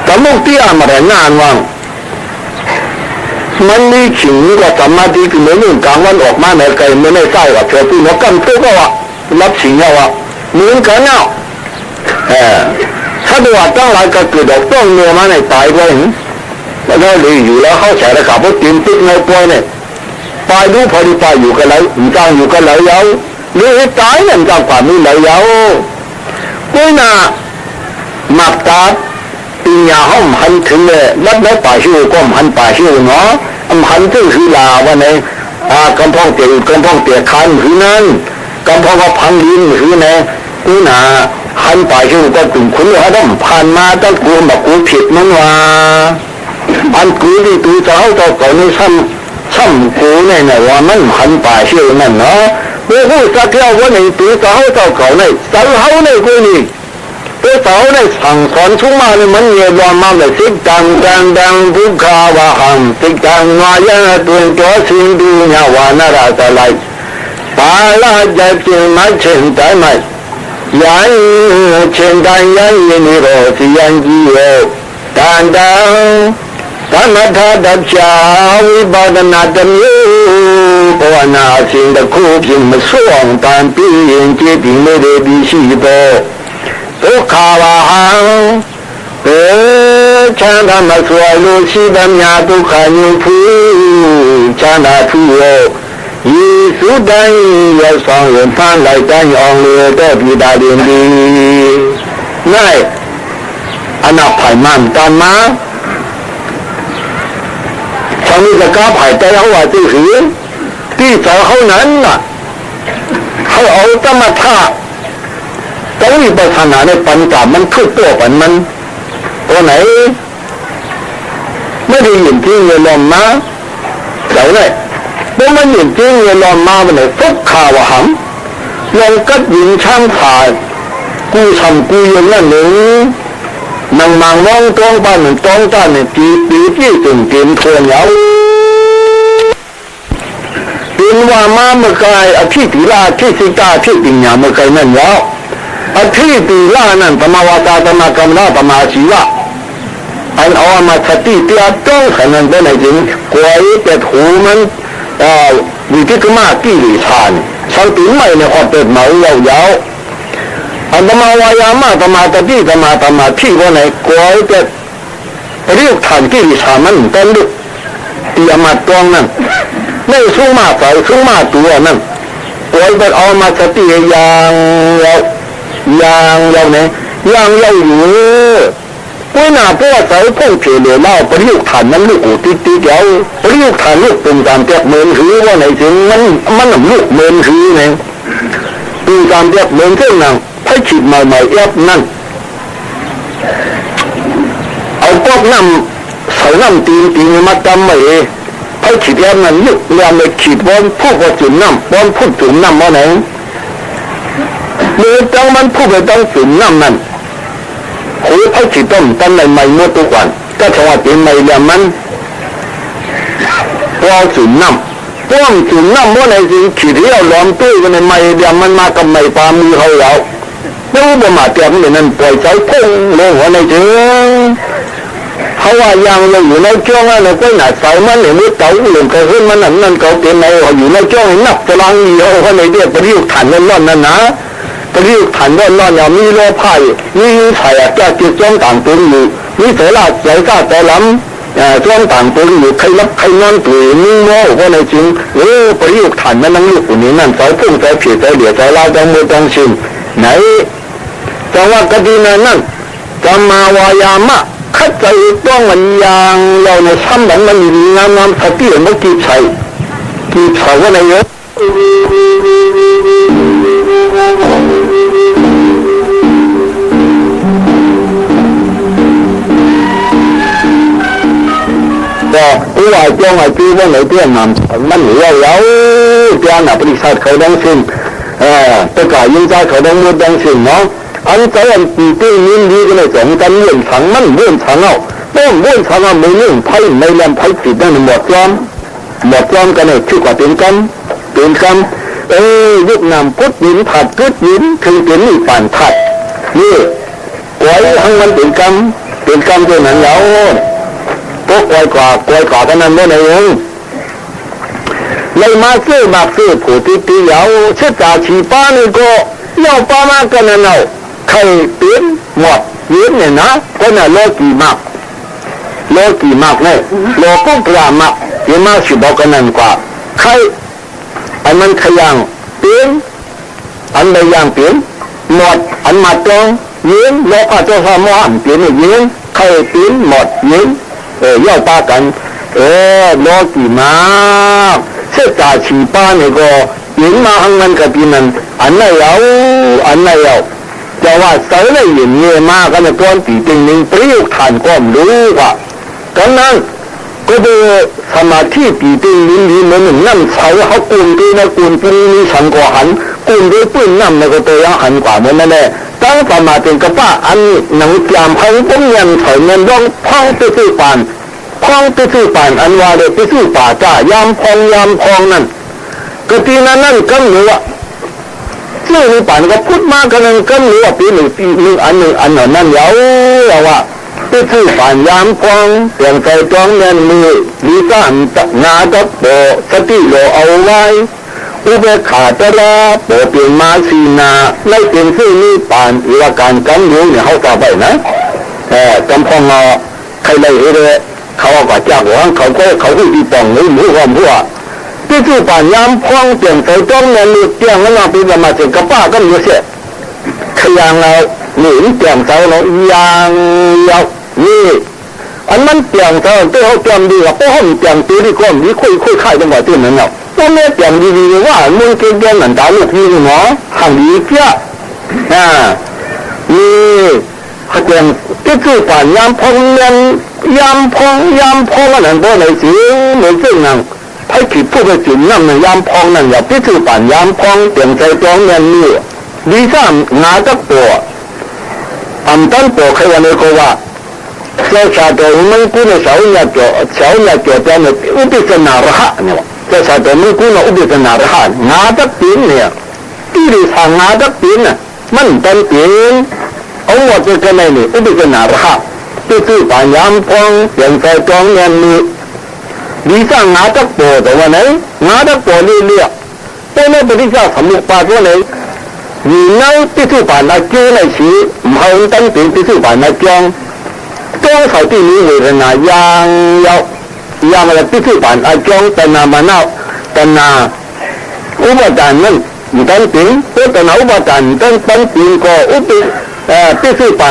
แต่มุกที่อ่านมาแต่งานว่างมันมีขิงกับสมาธิคือเหมือนหนึ่งกลางวันออกมาในไกลไม่ได้ใส่กับเธอพี่นกกันเพื่อก็ว่ารับขิงเอาว่าเหมือนกันเนาะถ้าดูว่าตั้งหลายก็เกิดดอกต้องเนื้อมาในตายไปแล้วก็เลยอยู่แล้วเข้าใจแล้วขับรถตีนติ๊กในป่วยเนี่ยตายดูพอดีตายอยู่กันแล้วจ้างอยู่กันแล้วยาวหรือตายนั่นจ้างกว่ามีแล้วยาวกุ้ยน่ะหมักตาปีญาห้องหันถึงเลยนัดแล้วป่าชิวก็หันป่าชิวเนาะหันถึงคือลาวันไหนกำพองเตียคันคือนั่นกำพองก็พังดินคือไหนกุ้ยน่ะหันป่าชิวก็ถึงคุณว่าต้องผ่านมาต้องกูแบบกูผิดมันว่าอันกูที่ตัวเจ้าก่อนนี่ซ้ำกูเนี่ยว่ามันหันป่าชิวนั่นเนาะเมื่อผู้สักเล่าว่าในตัวเจ้าก่อนเนี่ยสาวเขาในกูนี่ตัวเจ้าเนี่ยสั่งสอนชุ่มมาเนี่ยมันเยี่ยมมากเลยสิดังทุกขาวาหังสิวายาตัวสิ่งดูเงาวานาราตะไลปาลาใจเพียงไม่เช่นใจไม่ยันเช่นใดยันยินิโรสิยันจีโอดังธรรมะดับชาวิบากนาตมิภาวนาสิ่งตะคูพิมพ์ส่วงตามปีเองเจติไม่ได้ดีชีโตทุกขาวาหังฉันทำมาสวยลูชีบัญญาทุกขายุภูฉันนาทุโยยิสุดัยยศสองเงินพันไหลใจองเลือก็พิดาเดียนดีนั่นอนาคตมันกันมาทางนี้จะก้าวผ่านใจเขาว่าที่หือที่สองเขานั้นน่ะเขาเอาธรรมะท่าต้องมีปัญหาในปัญจามันทุกตัวปันมันตัวไหนไม่ได้ยินที่เงินลมมาเดี๋ยวเนี่ยเมื่อมันยินที่เงินลมมามันเลยฟุกข่าวหังลองกัดยิงช่างผ่านกูทำกูยังนั่นหนึ่งนางมังน้องตองบ้านหนึ่งตองจ้าเนี่ยปีที่ถึงเต็มทวนแล้วเป็นว่ามาเมื่อไกลอธิติลาที่สิกาที่ปิญญาเมื่อไกลนั่นแล้วอธิติลานั่นธรรมวาตาธรรมกรรมนาธรรมชีวะอันเอามาสติเตียต้องขนาดเป็นไหนจริงกวยแต่ถูมันวิธีกรรมกิริชานสังติไม่เนี่ยความเป็นเหมายาวอันธรรมวายามะธรรมะตติธรรมะที่ว่าไหนกวยแต่เรียกฐานกิริชามันเป็นดุเตียมาตรงนั่นไม่สู้มาใส่สู้มาตัวนั่นกวยแต่เอามาสติอย่างเนี่ยอย่างอยู่กุ้ยหน้าพวกใส่พวกเฉลี่ยเล่าประยุกต์ฐานนั้นลูกกูติดเดียวประยุกต์ฐานลูกเป็นการแจกเมินคือว่าไหนถึงมันลูกเมินคือเนี่ยเป็นการแจกเมินเท่านั้นให้ฉีดใหม่ๆเอฟนั่นเอาพวกน้ำใส่น้ำตีนมาจำไม่ให้ฉีดเอฟนั่นลูกเรียนเลยฉีดบอลพูดว่าจุ่มน้ำบอลพูดจุ่มน้ำว่าไหนเมื่อจังมันพูดไปต้องจุ่มน้ำนั่นโอ้เขาฉีดต้มตั้งในไม่หมดทุกวันก็ชาวเป็นไม่เรียนมันพอจุ่มน้ำป้องจุ่มน้ำว่าไหนสิฉีดที่เราล้อมตู้กันในไม่เรียนมันมากับไม่ปามือเขาแล้วไม่รู้ว่ามาเตรียมอย่างนั้นปล่อยใจพุ่งลงหัวในถึงเขาว่ายังอยู่ในช่วงนั้นก็หนาใส่มันเนี่ยมือเต่าหลุดกระขึ้นมันนั่นเขาเตรียมในอยู่ในช่วงนับตารางเดียวเขาในเดียบประยุกต์ฐานนั่นนั่นนะแต่ ประยุกต์ฐานด้านนอกอย่างมีโลภะมีไถ่แก้จิตจ้องต่างตัวอยู่มีเสลาใจกล้าใจล้ำจ้องต่างตัวอยู่ใครรับใครนอนตัวมีโม่ก็ในจริงประยุกต์ฐานมันนั่งอยู่คนนี้นั่นใจพุ่งใจผิดใจเหลี่ยใจลาจังมือจังชินไหนจังว่ากดีนั่นจะมาวายามะขัดใจต้องมันอย่างเราในซ้ำมันมีงามสติมันกีบใส่ว่าในเยอะก็ผู้ว่าจ้องไอ้ปีว่าไหนเตี้ยนำมันเหลือแล้วเตี้ยน่ะบริษัทเขาดังสิ้นประกาศยิงใจเขาดังมือดังสิ้นเนาะอันใจอันปีตี้ยินดีกันเลยสองกันเลื่อนถังมันเลื่อนถังเอาต้องเลื่อนถังเอาไม่เลื่อนไพ่ไม่เลื่อนไพ่ผิดนั่นหมดย้อมกันเลยชื่อว่าเป็นกันยุคนำพุทธยินผัดพุทธยินคือเป็นนี่ผ่านผัดนี่ไว้ทั้งมันเป็นกันตัวนั้นแล้วก็ไกลกว่ากันนั้นได้เองเลยมาซื้อผู้ที่ยาวเชื่อจ่าชีป้านี่ก็ยาวป้ามากันนั่นเอาใครเป็นหมดยืนเนี่ยนะก็น่ะโลกี่มากเนี่ยโลก็กล้ามากยังมาสิบอกกันนั่นกว่าใครอันมันขยังเปลี่ยนอันใดอย่างเปลี่ยนหมดอันมาตรงยืนโลก็จะทำว่าเปลี่ยนยืนใครเปลี่ยนหมดยืนย่อป้ากันโลกี่มากเชื่อจ่าชีป้าเนี่ยก็ยืนมาหังมันกับปีนั้นอันไหนเอาจะว่าเสาเลยยืนเงี้ยมากกันในก้อนปีจริงหนึ่งประโยคฐานก้มรู้ว่าตอนนั้นก็ดูสมาธิปีติลิ้นเหมือนน้ำเสาเขากุนตีนะกุนตีนี่ฉันก็หันกุนด้วยปืนน้ำในก็ตัวยังหันกว่าเหมือนนั่นแหละตั้งสมาธิกับป้าอันหนังจามพังต้มยันถอยเงินร้องพังไปซื้อปานอันว่าเลยไปซื้อป่าจ้ายามพองนั่นก็ทีนั้นกันหรือว่าซื้อในป่านก็พูดมากันนั่นกันหรือว่าปีหนึ่งอันนั้นยาวว่าไปซื้อป่านยามพองเปลี่ยนใจจ้องเงินมือดีซ่านงาดับโบสติโลเอาไว้อุเบกขาตระโบเปลี่ยนมาสีนาไล่เป็นซื้อนี่ป่านอีว่าการกันอยู่เนี่ยเขาต่อไปนะจำพองใครเลยเขาก็จากหัวเขาที่ปองหรือหมูความพัวที่ชื่อป่านยามพองเปลี่ยนใจจ้องเงินมือเตี้ยงแล้วปีละมาเสร็จกับป้าก็มีเสียขยังเราหนีเปลี่ยนใจเราอย่างยาวนี่อันมันเปลี่ยนใจตัวเขาเปลี่ยนดีกับพวกเขาเปลี่ยนตัวที่ก้มที่คุยค่ายจังหวะที่นั้นเนาะตัวนี้เปลี่ยนดีๆว่ามึงเก่งๆเหมือนตาลูกพี่เนาะห่างดีเจ้านี่เขาเปลี่ยนที่ชื่อป่านยามพองยามพองอันนั้นตัวไหนสิเหมือนซึ่งนั่งไพ่ขีดพูดไปจุดนั่นยามพองนั่นอย่าที่ชื่อป่านยามพองเปลี่ยนใจจ้องเงินนี่ดีซ่ามงาจักตัวอันตั้งตัวใครวันนี้ก็ว่าเจ้าชาตัวมันกู้ในเสาหน้าจอแต่เนี่ยอุปสนาระหะเนี่ยเจ้าชาตัวมันกู้ในอุปสนาระหะงาจักปีนเนี่ยที่ดิสางงาจักปีนน่ะมันเป็นปีนเอาหมดจะไหนนี่อุปสนาระหะที่คือป่านยามพองเปลี่ยนใจจ้องเงินนี่ดีซ่างาจักตัวแต่ว่าไหนงาจักตัวเรื่อยๆตัวนี้บริษัทสมุปบาทว่าไหน你那必须把那叫来时，唔好等等必须把那姜草地里为人那样了必须把那姜等那么那等那อุปทานนั่นตั้งถึงตัวแต่ละอุปทานตั้งถึงก็必须把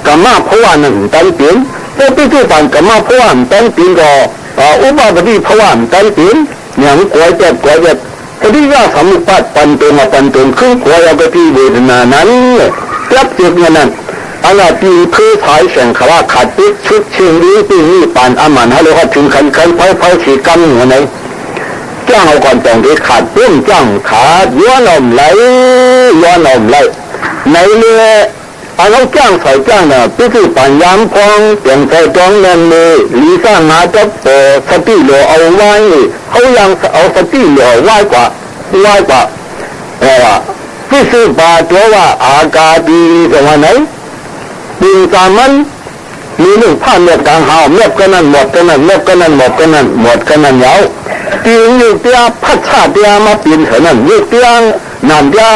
กรรมะภวานั่นตั้งถึงตัว必须把กรรมะภวาตั้งถึงก็อุปปฏิภวาตั้งถึงอย่างกวยเจ็บพอดีว่าสมุปบาทปันตรงขึ้นกว่าเราไปที่เวทนานั้นรับเจ็บเงินนั้นอันนั้นปีเพื่อถ่ายแสงขว่าขาดติดชุดเชียงดีปีนี้ปานอามันให้เราถึงคันเผาฉีกำหัวไหนจ้างเอาก่อนแต่งที่ขาดปุ้มจ้างขาย้อนอมไหลในเรืออันเราจ้างใส่จ้างน่ะพิธีปัญญามพองเปลี่ยนใจจ้องเงินเลยลีซ่างาจับโปสติโลเอาไว้เขายังเอาสติโลไว้กว่าพิธีปาตัวว่าอากาดีตรงไหนดินสามันมีหนึ่งผ่านเม็ดกลางหาวเม็ดกันนั้นหมดกันนั้นยาวตีนอยู่เตี้ยพัดชาเตี้ยมาปีนเท่านั้นอยู่เตี้ยนานเตี้ย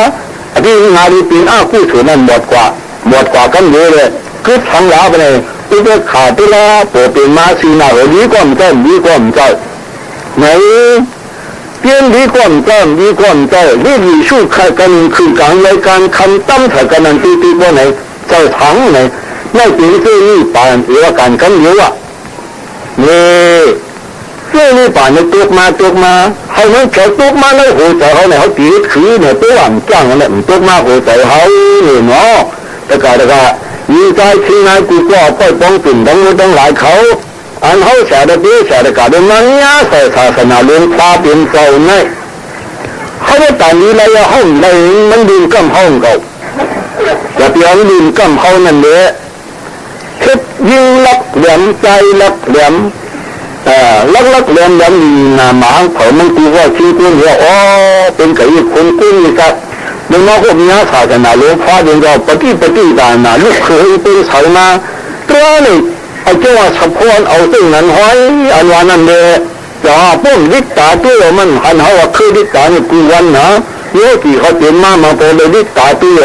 ที่งานดีปีนกู้ถือนั่นหมดกว่ากันเยอะเลยคือทำแล้วไปเลยอุปขาตัวละปวดเป็นมาสีหน้าดีกว่ามันก็ดีกว่ามันก็ไหนเปลี่ยนดีกว่ามันก็ดีกว่ามันก็เรื่องวิชุขกันคือการรายการคำตั้มถักกันนั่นตีว่าไหนเจ้าถังไหนไม่ถึงเรื่องนี้ป่านเอวกันกันเยอะเนี่ยเรื่องนี้ป่านเนี่ยตกมาให้มันแค่ตกมาแล้วหัวใจเขาเนี่ยเขาตีคือเนี่ยตัวอ่ำจ้างเนี่ยมันตกมาหัวใจเขาเนี่ยเนาะแต่ก็มีใจที่นายกูก็ไปป้องกันทั้งหลายเขาอันเขาแสดงแสดงการเดินนั้นเนี่ยศาสนาเรื่องพาเป็นเก่าเนี่ยเขาได้แต่นี้เลยห้องเลยมันดินกำห้องเก่าแต่เพียงดินกำห้องนั่นเนี่ยคิดยิ่งลักเหลี่ยมใจลักเหลี่ยมลักเหลี่ยมยังมีนาหมาเขามันกูว่าชี้ตัวเนี่ยอ๋อเป็นไก่คนกุ้งนี่ครับในนอกพวกนี้ศาสนาหลวงพ่อเดินเราปฏิบัตินะลูกเคยเป็นสาวนาตัวนี่ไอ้เจ้าสะพอนเอาสิ่งนั้นห้อยอันวันนั้นเลยจะป้นดิตาตัวมันหันเขาว่าคือดิตาเนี่ยกูวันนะเยอะกี่เขาเต็มมาพอเลยดิตาตัว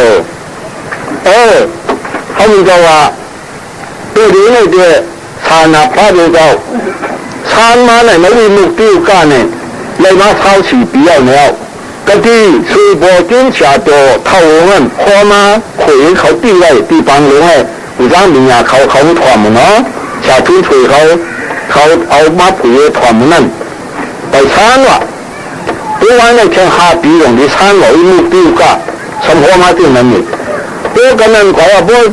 เขามีก็ว่าตัวนี้เนี่ยเดี๋ยวชาณพระเดียวกันชานมาไหนไม่มีมุกติ้วกันเนี่ยเลยมาเท้าสีเปียวแล้วก็ที่สุยโบจิ้งชาโตเท่าเงินพอมาขุยเขาตีไว้ตีปังหลวงไงอุจจาระมีงาเขาถ่อมเนาะชาทุ่นถุยเขาเอามาผุยถ่อมนั่นไปช้านว่ะตัววันในแค่5 ปีอย่างที่ช้านหล่อมุกติ้วกันสมพอมาที่นั่นนี่ตัวกันนั่นขอว่าพวก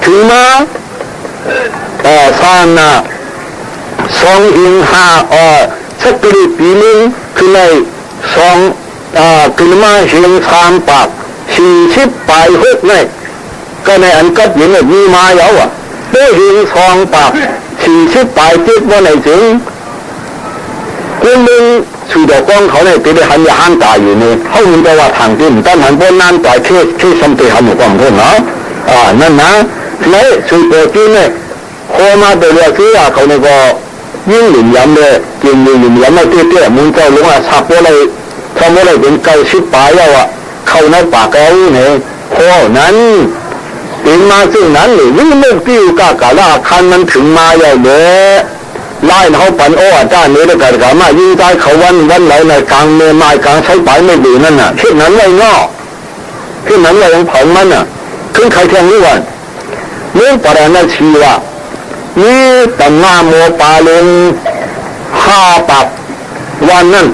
ถึงมาชาณะ2 หิง 5สักปีนึงคือใน2ขึ้นมาหิง3 ปาก40 ปลาย6เนี่ยก็ในอันกัดยิงมีมาแล้วตัวหิง2 ปาก40 ปลายติดว่าไหนถึงคุณมึงสุดกองเขาเนี่ยติดหันยาหันตายอยู่นี่เขามึงจะว่าทางที่ตั้งหันบนนั้นตายที่สมติหันหมู่กองเพื่อนเนาะนั่นนะในสุดที่เนี่ยโคมาเดือดคือเขาเนี่ยก็ยิ่งหลุมย้ำเลยยิ่งหลุมย้ำไม่เตี้ยมึงเจ้าลุงสับอะไรทำอะไรเป็น90 ปลายแล้วเขาในปากเขาเนี่ยโคนั้นเป็นมาซึ่งนั้นหรือวิ่งเล่นติ้วกากาลาคันมันถึงมาอย่างเด้ไล่เขาปั่นอาจารย์เนี่ยได้กันกันมายิ่งใจเขาวันไหลในกลางเมฆกลางใช้ปลายไม่ดีนั่นน่ะเช่นนั้นเลยเนาะเช่นนั้นเลยยังเผามันน่ะขึ้นใครแทงนี่วันเรื่องประเด็นนั้นชี้ว่านี่ตั้งหน้าโมปาลง5 ปักวันนั้น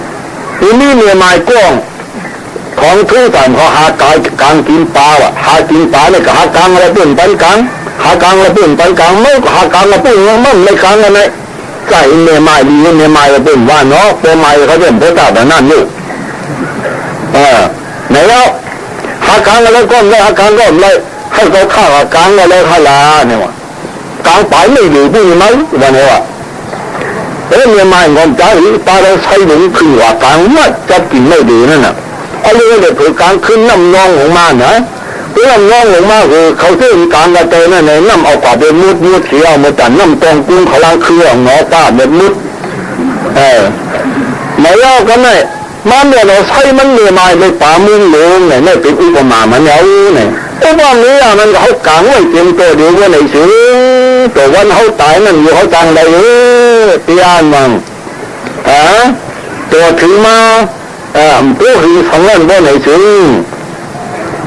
นี่เนี่ยไม้ก้องของทุกท่านเขาหากางกินปลาหากินปลาเนี่ยก็หากางอะไรเป็นปันกางหากางอะไรเป็นปันกางไม่หากางอะไรเป็นมันไม่กางอะไรใส่เนี่ยไม้ดีเนี่ยไม้เป็นว่าเนาะตัวไม้เขาเป็นพระเจ้าแต่นั่นอยู่ไหนแล้วหากางอะไรก้อนเลยหากางก้อนเลยให้เขาฆ่ากางอะไรฆ่าลาเนี่ยว่ากางปลายไม่ดีพูดไหมวันนี้ว่าเนี่ยไม้งอมใจปลาเราใช้หลุมขึ้นว่ากางมัดจะกินไม่ดีนั่นน่ะเอาเรื่องเด็กผือกลางขึ้นน้ำนองของมานะน้ำนองของมาคือเขาเชื่อกลางกระเตยนั่นเองน้ำเอากว่าเป็นมุดเขียวมาจันน้ำตองกุ้งเขาล้างเครื่องหนอป้าเป็นมุดไม่เล่ากันเลยมันเนี่ยเราใช้มันเนี่ยมาในป่ามุ่งหลงเนี่ยไม่เป็นอุปมามันเอาเนี่ยอุปมานี้มันเขากางไว้เต็มตัวเดียวว่าไหนสิตัววันเขาตายนั่นอยู่เขาจังเลยเตียนมั่งตัวถือมาตัวหินของนั่นว่าไหนถึง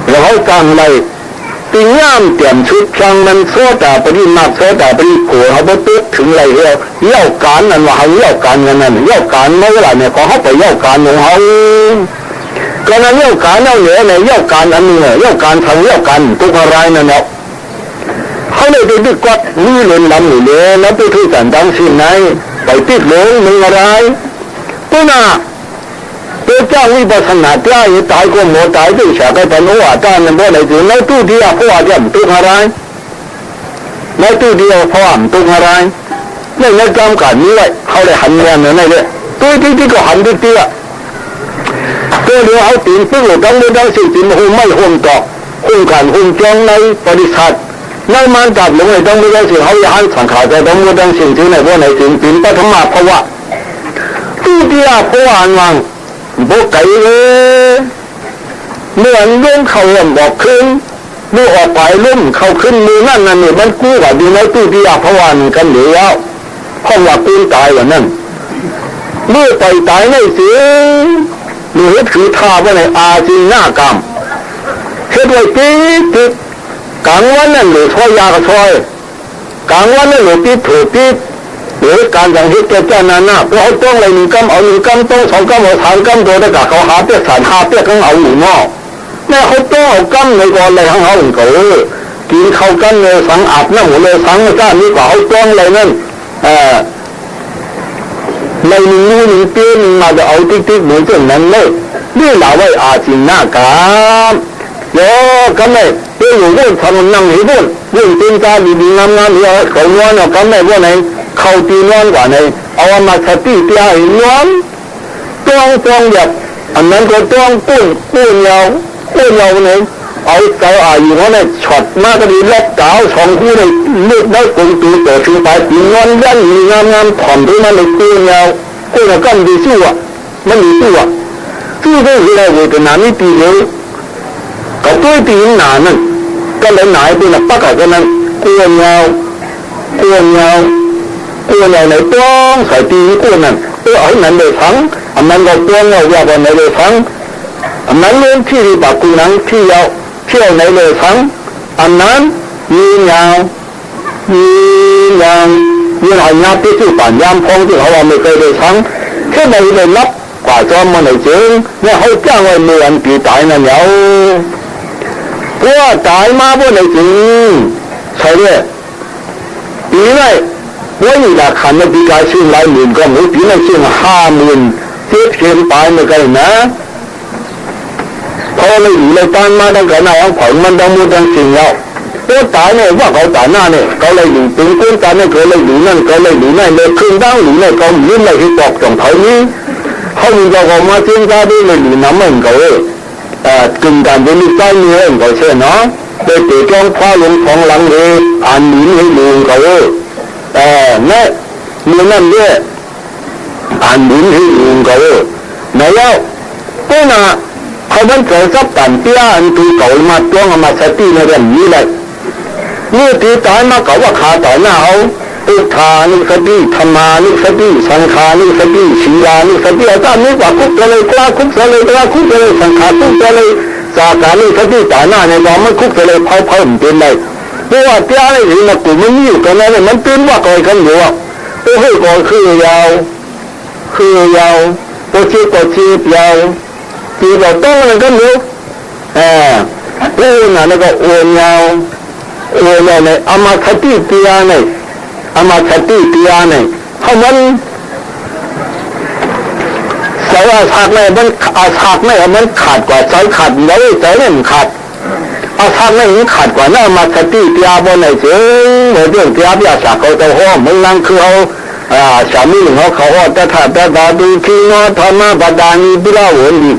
แล้วเขากางเลยตีง่ามเตรียมชุดช่างมันโซดาปริมาโซดาปริโขเขาไปตึ๊ดถึงไรเหี้ยเล่าการนั่นว่าเขาเล่าการกันนั่นเล่าการเมื่อไหร่เนี่ยเขาไปเล่าการของเขาก็นั่นเล่าการเล่าเหนือเนี่ยเล่าการอันนี้เนี่ยเล่าการทางเล่าการทุกอะไรนั่นเนาะเขาเลยไปดึกกอดนี่เล่นลำหนูเลยแล้วไปทุกสันดังสิ่งไหนไปติดหลงมึงอะไรตัวน่ะตัวเจ้าวิปัสสนาเจ้าอยู่ตายก็หมดตายด้วยฉากเป็นหัวตาเนี่ยบ่ได้ถึงในตู้เดียวพ่อจะตุ้งอะไรในตู้เดียวพ่อตุ้งอะไรเนี่ยในกรรมการนี้ไว้เขาเลยหันแนวเนี่ยนี่เลยตัวที่ก็หันตัวเตัวเดียวเขาตีนพึ่งหลุดดังไม่ดังสิ่งตีนหุ่มไม่หุ่มต่อหุ่มขันหุ่มจองในปฏิสัตว์ในมันจับลงในดังไม่ดังสิ่งเขาจะหันสังขารแต่ดังไม่ดังสิ่งที่ไหนว่าไหนสิ่งตีนปฐมภาวะตู้เดียวพ่ออันวังบุกไก่เลย เมื่อลุ่มเขาเริ่มบอกขึ้นเมื่อออกไปลุ่มเขาขึ้นมือนั่นนี่มันกู้กับดีในตู้ที่พระวันกันหรือแล้วเพราะว่าปืนตายว่านั่นเมื่อไปตายในเสียหรือถือท่าว่าในอาจีหน้ากรรมเฮ็ดไว้ปีติดกลางวันนั่นหรือช่วยยากระช่วยกลางวันนั่นหรือปีถูปีหรือการอย่างที่เจ้านานาเพราะเขาต้องอะไรหนึ่งกำเอาหนึ่งกำต้องสองกำเอาสามกำโดยได้กับเขาหาเปี้ยสารหาเปี้ยของเอาหนึ่งหม้อแม่เขาต้องเอากำในก่อนเลยทั้งเขาหนึ่งเขากินข้าวกันเลยสังอาบน้ำหมดเลยสังก้านนี้กว่าเขาต้องอะไรนั่นในหนึ่งมือหนึ่งเปี้ยหนึ่งมาจะเอาติ๊กเหมือนเช่นนั้นเลยนี่เราไว้อาจินหน้ากามโยกันเลยเปี้ยอยู่ด้วยทำนั่งหิบุญยิ่งตีนตาดีๆงามๆเยอะเขาย้อนเอากันเลยว่าไหนเขาตีนอนกว่าไหนเอามาสติเตี้ยหิย้อนต้องแบบอันนั้นก็ต้องปุ้นยาวไหนเอาเจ้าอายุเขาเนี่ยช็อตมากก็ดีล็อกเจ้าสองคู่เลยเลือดได้กงตีเตะถึงไปตีนอนยันงามถ่อมที่มันเลยปุ้นยาวกันดีสู้อ่ะมันดีสู้ก็คืออะไรเวทนาไม่ตีเลยก็ตัวตีหนานั่นก็เลยหนาเป็นนักปักกันนั้นกวนยาวในต้องใส่ตีกวนนั่นเอาหนังเลยทั้งอันนั้นก็ตัวเงาว่าบนในเลยทั้งอันนั้นเรื่องที่ปากกูนังที่ยาวเที่ยวในเลยทั้งอันนั้นยืนยาวหอยนับที่ที่ป่านยามพงที่เขาว่าไม่เคยเลยทั้งแค่ในเลยนับกว่าจอมมันเลยเจอเนี่ยเขาจ้างไว้เมื่อวันปีตายนั่นแล้วเพราะว่าตายมาเพราะไหนจริงใช่เนี่ยปีไหนว่าอยู่หลักขันในปีกายชื่อหลายหมื่นก็ไม่ปีนั้นชื่อ50,000เทียบเทียมตายไม่กันนะพอเลยอยู่เลยตายมาตั้งแต่ไหนเอาผลมันดังมูดังสิ่งแล้วตัวตายเนี่ยว่าเขาตายหน้าเนี่ยเขาเลยอยู่ตึงก้นตายเนี่ยเขาเลยอยู่นั่นเขาเลยอยู่นั่นเลยขึ้นดังอยู่เนี่ยเขายืนเลยที่ตอกจงเท่านี้เขามีเราก็มาเชื่อใจด้วยเลยอยู่น้ำมันเขากึ่งการเป็นลูกใจเนื้อเขาเชื่อเนาะโดยเตะจ้องคว้าลงของหลังเลยอ่านหนีให้ลุงเขานั่นเมื่อนั้นเนี่ยอ่านหนีให้ลุงเขาไหนแล้วก็น่ะเขาเป็นเกิดสับตันเตี้ยอันตัวเก่ามาจ้องมาสติในเรื่องนี้เลยนี่ตีตายมาเขาว่าขาต่อหน้าเอาอุทานิสติธรรมานิสติสังขานิสติศีลานิสติอาจารย์นี้ว่าคุกเลยกล้าคุกเลยคุกเลยสังขารคุกเลยสาขานิสติตายหน้าในเราไม่คุกเลยเผาเป็นเลยเพราะว่าเตี้ยอะไรนี่มันกูมันอยู่กันแล้วมันตื่นว่าก่อนกันอยู่อ่ะโอ้โหก่อนคือยาวก็ชียาวที่เราต้องมันก็รู้ผู้นั้นก็โอนยาวในอามาคติเตียเนี่ยเขามันสายอาศักเนี่ยมันอาศักเนี่ยมันขาดกว่าใจขาดเลยใจเนี่ยมันขาดอาศักเนี่ยมันขาดกว่านั่นมาคติเตียบนไหนเจ๋งเหมือนเรื่องเตียบยาสักเขาจะห้อมึงนั่งคือเขาสามีเขาว่าแต่ถ้าแต่ตาดูที่นอธรรมะบดานีพิราวนดี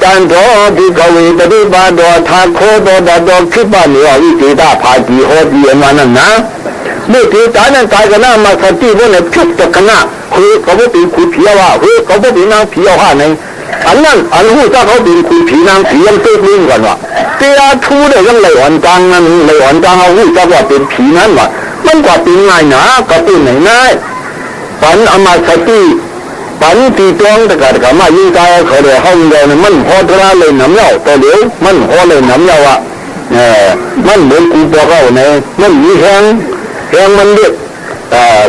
การทอที่เขาวิปฏิบัติดอทาโคดอดอคิดบ้านนี่ว่าวิจิตาภาจีโหดีมานั่นนะเมื่อที่ตายนั้นตายกันหน้ามาสติว่าเนี่ยพิจารณาคือเขาไม่เป็นคุยผีว่าคือเขาไม่เป็นนางผีเอาห่าในอันนั้นอันหูถ้าเขาเป็นคุยผีนางผียังเต้นนิ่งกันวะเตี้ยทูได้ยังเลยอ่อนจังนั่นเลยอ่อนจังเอาหูถ้าว่าเป็นผีนั้นวะมันกว่าเป็นไงนะก็เป็นไหนนะปันอามาสติปันตีตรงแต่ก็มายิ่งใจเขาเลยห้องเดียวเนี่ยมันพอทราเลยน้ำเหล้าตัวเดียวมันพอเลยน้ำเหล้าอ่ะมันเหมือนกูบอกเขาเนี่ยมันมีแห้งมันเด็ก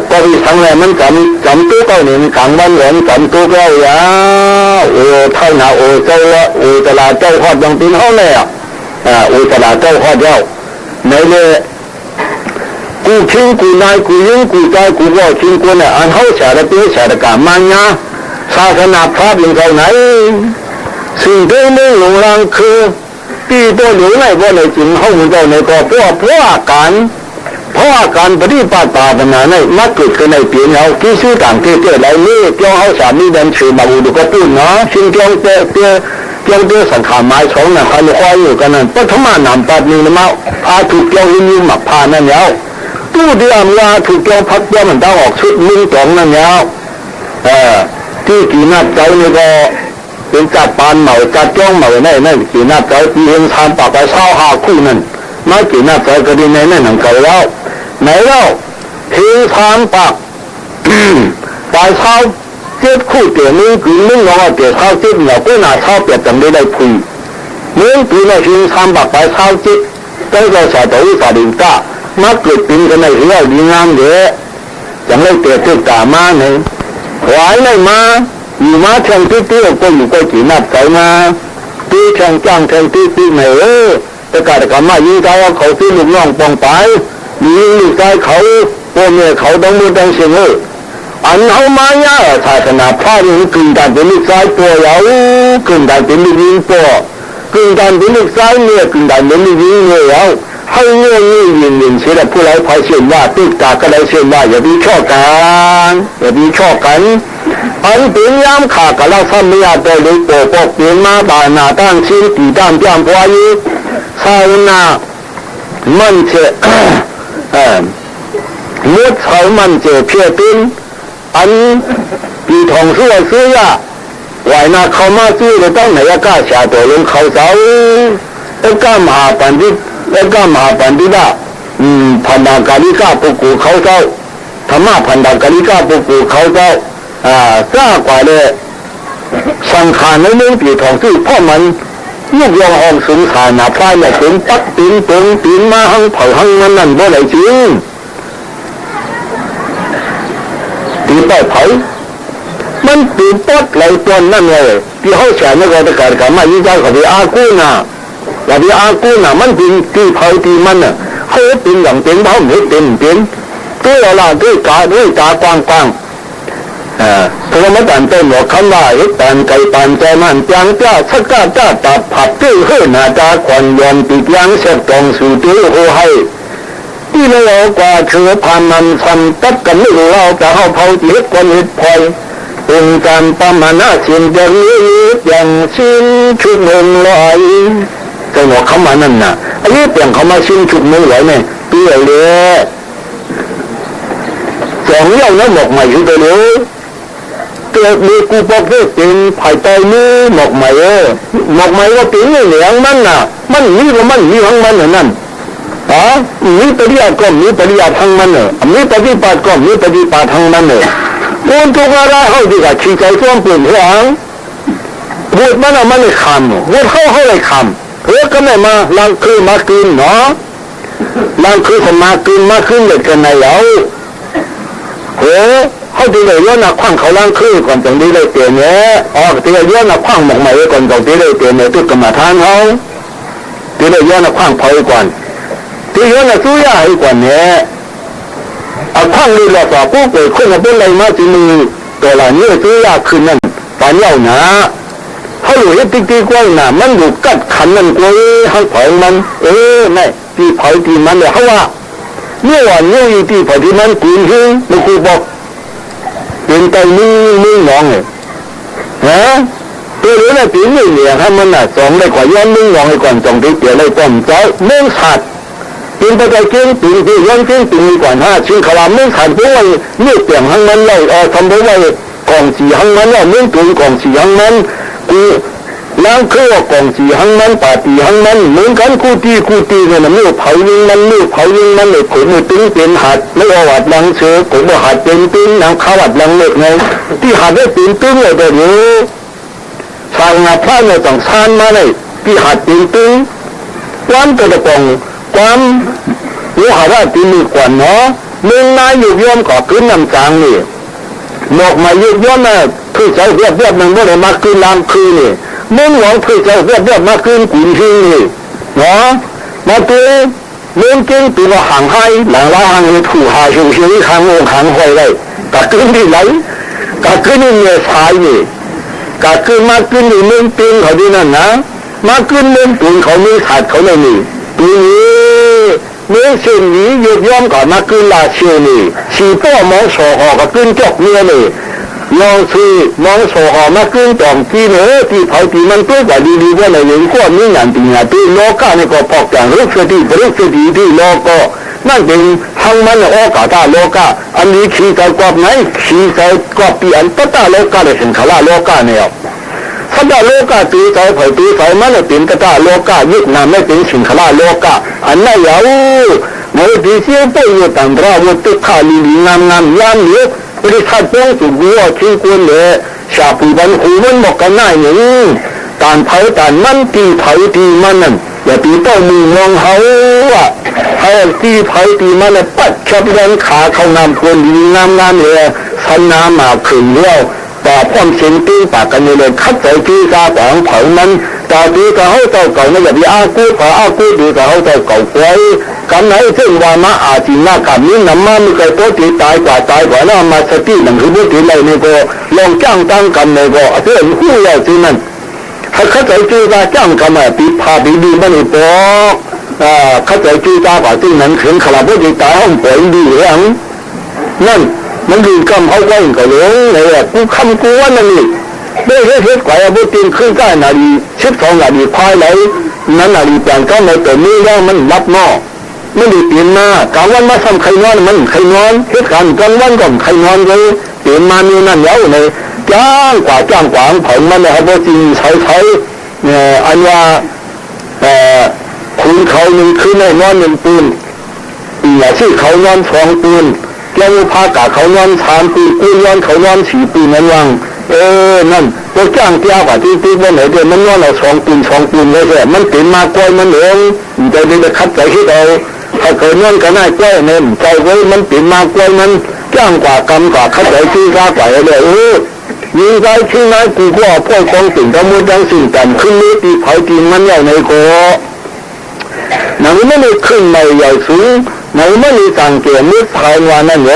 ก็มีทั้งแรงมันจำตัวเขาเนี่ยกลางวันแหลมจำตัวเขาอย่าโอ้เท่าหนาโอ้เจ้าละโอ้ตลาดเจ้าฮอดยังเป็นเขาเลยโอ้ตลาดเจ้าฮอดเจ้าในเลยกูทิ้งกูนายกูยิงกูใจกูว่าทิ้งกูเนี่ยอันเขาเสียดตัวเสียดกามันนะศาสนาพระเป็นเขาไหนสิ่งที่ไม่หลงรังคือที่ตัวหลวงในว่าในจริงเขาเหมือนเราในก็เพราะอาการปฏิบัติตาปัญหาในมักเกิดขึ้นในเปลี่ยนเอาที่ชื่อต่างที่เกิดอะไรนี่เจ้าเขาสามีเดินถือมาอุดก็พูดเนาะสิ่งเจ้าสังขารไม้สองน่ะเขาเลยคอยอยู่กันนั่นปฐมานำปัดนี้นะมาพาถูกเจ้าหิ้งหมักพานั่นแล้วตู้เดียวมาถูกเจ้าพัดเจ้ามันต้องออกชุดมึงตองนั่นแล้วที่กี่นัดใจนี่ก็ เป็นจัดปานเหมาจัดจ้องเหมานั่นกี่นับใจปีเฮงทานปากไปเศร้าหาคู่นั่นมากี่นับใจก็ดีในนั่นหนังเก่าแล้วไหนเล่าเฮงทานปากปลายเศร้าเจ็ดคู่เตี่ยมึงกินมึงรอเตี่ยเศร้าเจ็ดเหล่าก็น่าเศร้าเปียกจังได้คุยมึงปีนั้นเฮงทานปากไปเศร้าเจ็ดตั้งแต่สายตัวสายดิ่งก้ามาเกิดเป็นกันในเรื่องดีงามเยอะจังเลยเตี่ยติดตามาเนี่ยหวายไม่มาอยู่มาแทงที่ที่ก็อยู่ก็กี่นับใจมาที่แทงจ้างแทงที่ไหนแต่การกรรมยิ่งใจว่าเขาที่ลูกน้องปองไปยิ่งลูกใจเขาพ่อแม่เขาต้องมือต้องเสียงอันเขามาเนี่ยศาสนาพระนี่กึ่งการเป็นลูกชายตัวเรากึ่งการเป็นลูกยิงตัวกึ่งการเป็นลูกชายเนี่ยกึ่งการเป็นลูกยิงเนี่ยเราให้เงี้ยยิงเสียแต่ผู้ไร้ภัยเสียว่าติดตาก็ได้เสียว่าอย่าดีชอบกันอย่าดีชอบกันอันเป็นยามขากับเราซ้ำไม่อาจเลยโปปกเปลี่ยนมาบานาตั้งชิ้นตีด้ามย่ำพวายุชาวนามันเจมุดเขามันเจเพียตินอันปีทองซื้อยาไหวนาเขามาซื้อเลยต้องไหนกล้าชาตัวลงเขาเสาแล้วก็มหาปันดิดาพันดากาลิกาปุกูเขาเจ้าธรรมะพันดากาลิกาปุกูเขาเจ้าก้ากว่าเลยสังขารในเมืองปีทองซื้อพ่อมันลูกยองห้องสูงขาหนาพลายเนี่ยถึงปักตีนมาหังเผาหังนั่นบ่ได้จริงตีนเผามันตีนปักไหลตัวนั่นเลยที่เขาแฉนั่นก็จะเกิดการมายิ่งใจเขาไปอากูน่ะอย่าไปอากูน่ะมันเป็นตีเผาตีมันน่ะเขาเป็นอย่างเป็นเผาไม่เป็นตัวเราด้วยตากว้างพระมตันเต้นบอกคำว่าเอตันไก่ปันใจมันจังจ้าชักจ้าตับผัดตื้อเฮือนาตาควันยอมปีกยังเสพตองสู่ตื้อโอให้ที่เรากว่าเชื้อพันมันสันตัดกันไม่รู้เราจะเอาเผาจีบคนหิดพลอยองค์การประมาณสิ้นจะนี้อย่างสิ้นชุดหนึ่งลอยก็บอกคำว่านั่นน่ะอันนี้เปลี่ยนเขามาสิ้นชุดหนึ่งลอยเนี่ยเปลี่ยนเลยสองอย่างนั้นหมกใหม่อยู่ตัวนี้เกิดมีกูบอกว่าเป็นภายใต้มือหมกใหม่หมกใหม่ว่าเป็นเหลียงมันน่ะมันมีของมันนั่นมีปฏิบัติก็มีปฏิบัติทางมันมีปฏิบัติก็มีปฏิบัติทางมันคนทุกอะไรเขาดีกับชี้ใจซ้อมเปลี่ยนหัวพูดมันไม่คำพูดเขาเลยคำเพื่อก็ไม่มาลังคือมากินเนาะลังคือมากินเลยกันในเราเขาดีเลยย้อนนักขว้างเขาล้างคืนก่อนจังดีเลยเตียนเนี่ยดีเลยย้อนนักขว้างหมกใหม่ก่อนจังดีเลยเตียนเนี่ยตุกกรรมฐานเขาดีเลยย้อนนักขว้างเผาก่อนดีย้อนนักสู้ยาให้ก่อนเนี่ยเอาขว้างนี่เราต่อผู้เกิดขึ้นมาเป็นไรมาจีมือตัวหลานเนี่ยสู้ยาคืนนั่นปานเย้าหนาเขาอยู่ให้ติ๊กกว้างหนามันอยู่กัดขันนั่นกล้วยให้เผามันนี่ตีเผาตีมันเนี่ยเขาว่าเมื่อวันนี้ตีเผาที่มันกินหิ้งไม่คุยบอกเป็นใจมือหนองเลยตัวนี้น่ะตีมือเหลี่ยให้มันน่ะสองได้กว่าย้อนมือหนองให้ก่อนสองที่เกี่ยวเลยป้อมเจ้าเมื่อขาดเป็นไปใจเก่งตีที่ย้อนเก่งตีก่อนชื่อขวาเมื่อขาดเพราะว่าเมื่อเปลี่ยนหังมันเลยทำเพราะว่ากองสีหังมันเนี่ยเมื่อตัวกองสีหังมันกูล้างเครื่องกองสีหังมันป่าตีหังมันเหมือนกันคู่ตีเนี่ยนะเมื่อเผายิงมันเลยขนมือตึงเป็นหัดไม่เอาหัดลังเชือกผมว่าหัดเป็นตึงนางข้าวหัดลังเล็กไงที่หัดได้เป็นตึงเลยเดี๋ยวชาวนาพระเนี่ยต้องชานมาเลยที่หัดเป็นตึงความกระปองความรู้หาว่าตีมือกว่าเนาะเมืองนายอยู่ย่อมก่อขึ้นน้ำจางนี่หมอกมาอยู่ย่อมน่ะคือใจเรียบมันไม่ได้มาคืนลามคืนนี่มึงหวังคือใจเรียบมาคืนกุนหิ้งนี่เนาะมาตัวมึงเก่งตัวห่างให้หลังว่าห่างถูหาเฉียวห่างองห่างหอยเลยกะคืนที่ไหนกะคืนนี่เนี่ยสายนี่กะคืนมาคืนนี่มึงตีนเขาดีนั่นนะมาคืนมึงตีนเขามึงขาดเขาเลยนี่ตัวนี้เมื่อเส้นนี้ยุบย่อมก่อนมาคืนลาเชียวนี่สีป้อมองโสหอกคืนจอกเนื้อนี่ลองซื้อมองโสหอมาคืนจอมที่เนื้อที่เผาที่มันตัวกว่าดีว่าอะไรอย่างก็มีงานตีงานที่โลกาเนี่ยก็พอกอย่างรูปสติที่โลกก็นั่นเป็นทั้งมันโอกาสโลกาอันนี้ขี่ใจกว่าไหนขี่ใจกว่าปีอันตตาโลกาเลยเห็นขลาโลกาเนี่ย ถ้าได้โลกาตีใจเผยตีใจมันเลยเป็นกระตาโลกายึดนำไม่เป็นสิงคลาโลกาอันนั้นยาวเมื่อดีเสียไปอยู่ต่างเราตึกขาลีงามยามเหลือบริษัทป้องสุกัวที่ควรเลยชาปูบันหูมันบอกกันหน้าอย่างการเผาการมันตีเผาตีมันนั่นอย่าตีต้องมือมองเขาว่าเขาตีเผาตีมันเลยปัดชับยันขาเขานำควรลีงามเลยสันน้ำมาขึ้นเลี้ยวต่อความเสียงตีปากกันเลยคัดใจที่กาของเผามันตาตีก็เขาเจ้าเก่าไม่อย่าไปอากูพออากูดีก็เขาเจ้าเก่าไว้กันไหนเช่นว่ามาอาจีน่ากับนี้น้ำมันไม่เคยตัวตีตายกว่าแล้วมาสติหนังคือผู้ตีเลยนี่ก็ลองจ้างตั้งกันเลยก็เพื่อนคู่ใหญ่ที่นั่นถ้าเข้าใจจูตาจ้างกันมาปีพาปีดีมันอีปอกเข้าใจจูตากว่าที่นั้นถึงขนาดผู้ตีตายห้องป่วยดีหรือนั่นมันยืนกำเขาไว้ก็เลยเนี่ยกูคำกูว่านั่นนี่ไม่ใช่เทศกว่าบุตรขึ้นได้นาดี12นาดีควายไหลนั้นนาดีแปลงก็ในตัวนี้แล้วมันรับนอกไม่ได้เปลี่ยนมากลางวันมาทำใครนอนมันใครนอนเหตุการณ์กลางวันก็ใครนอนเลยเปลี่ยนมามีนั่นแล้วในจ้างกว่าผลมันนะครับว่าจริงใช้อันว่าคุณเขาหนึ่งคืนในนอนหนึ่งปืนอย่าชื่อเขานอน2ปืนแก้วผ้ากาเขานอน3ปืนกูนอนเขานอน4ปืนนั่นวังนั่นตัวจ้างเตี้ยกว่าที่วันไหนเดือนมันนอนเรา2ปืนเลยแค่มันเปลี่ยนมากล้วยมันเองใจดีจะคัดใจให้เราถ้าเกิดนอนก็น่ากล้วยเนี่ยใจไว้มันเปลี่ยนมากล้วยมันจ้างกว่ากำกว่าคัดใจที่กากว่าเลยยิงใจที่ไหนกูก็พ่อของสิ่งทั้งหมดทั้งสิ่งต่ำขึ้นนี้ตีเผาตีมันใหญ่ในโกหนังไม่ได้ขึ้นใหม่ใหญ่สูงหนังไม่ได้สังเกตมืดภายวันนั่นเอ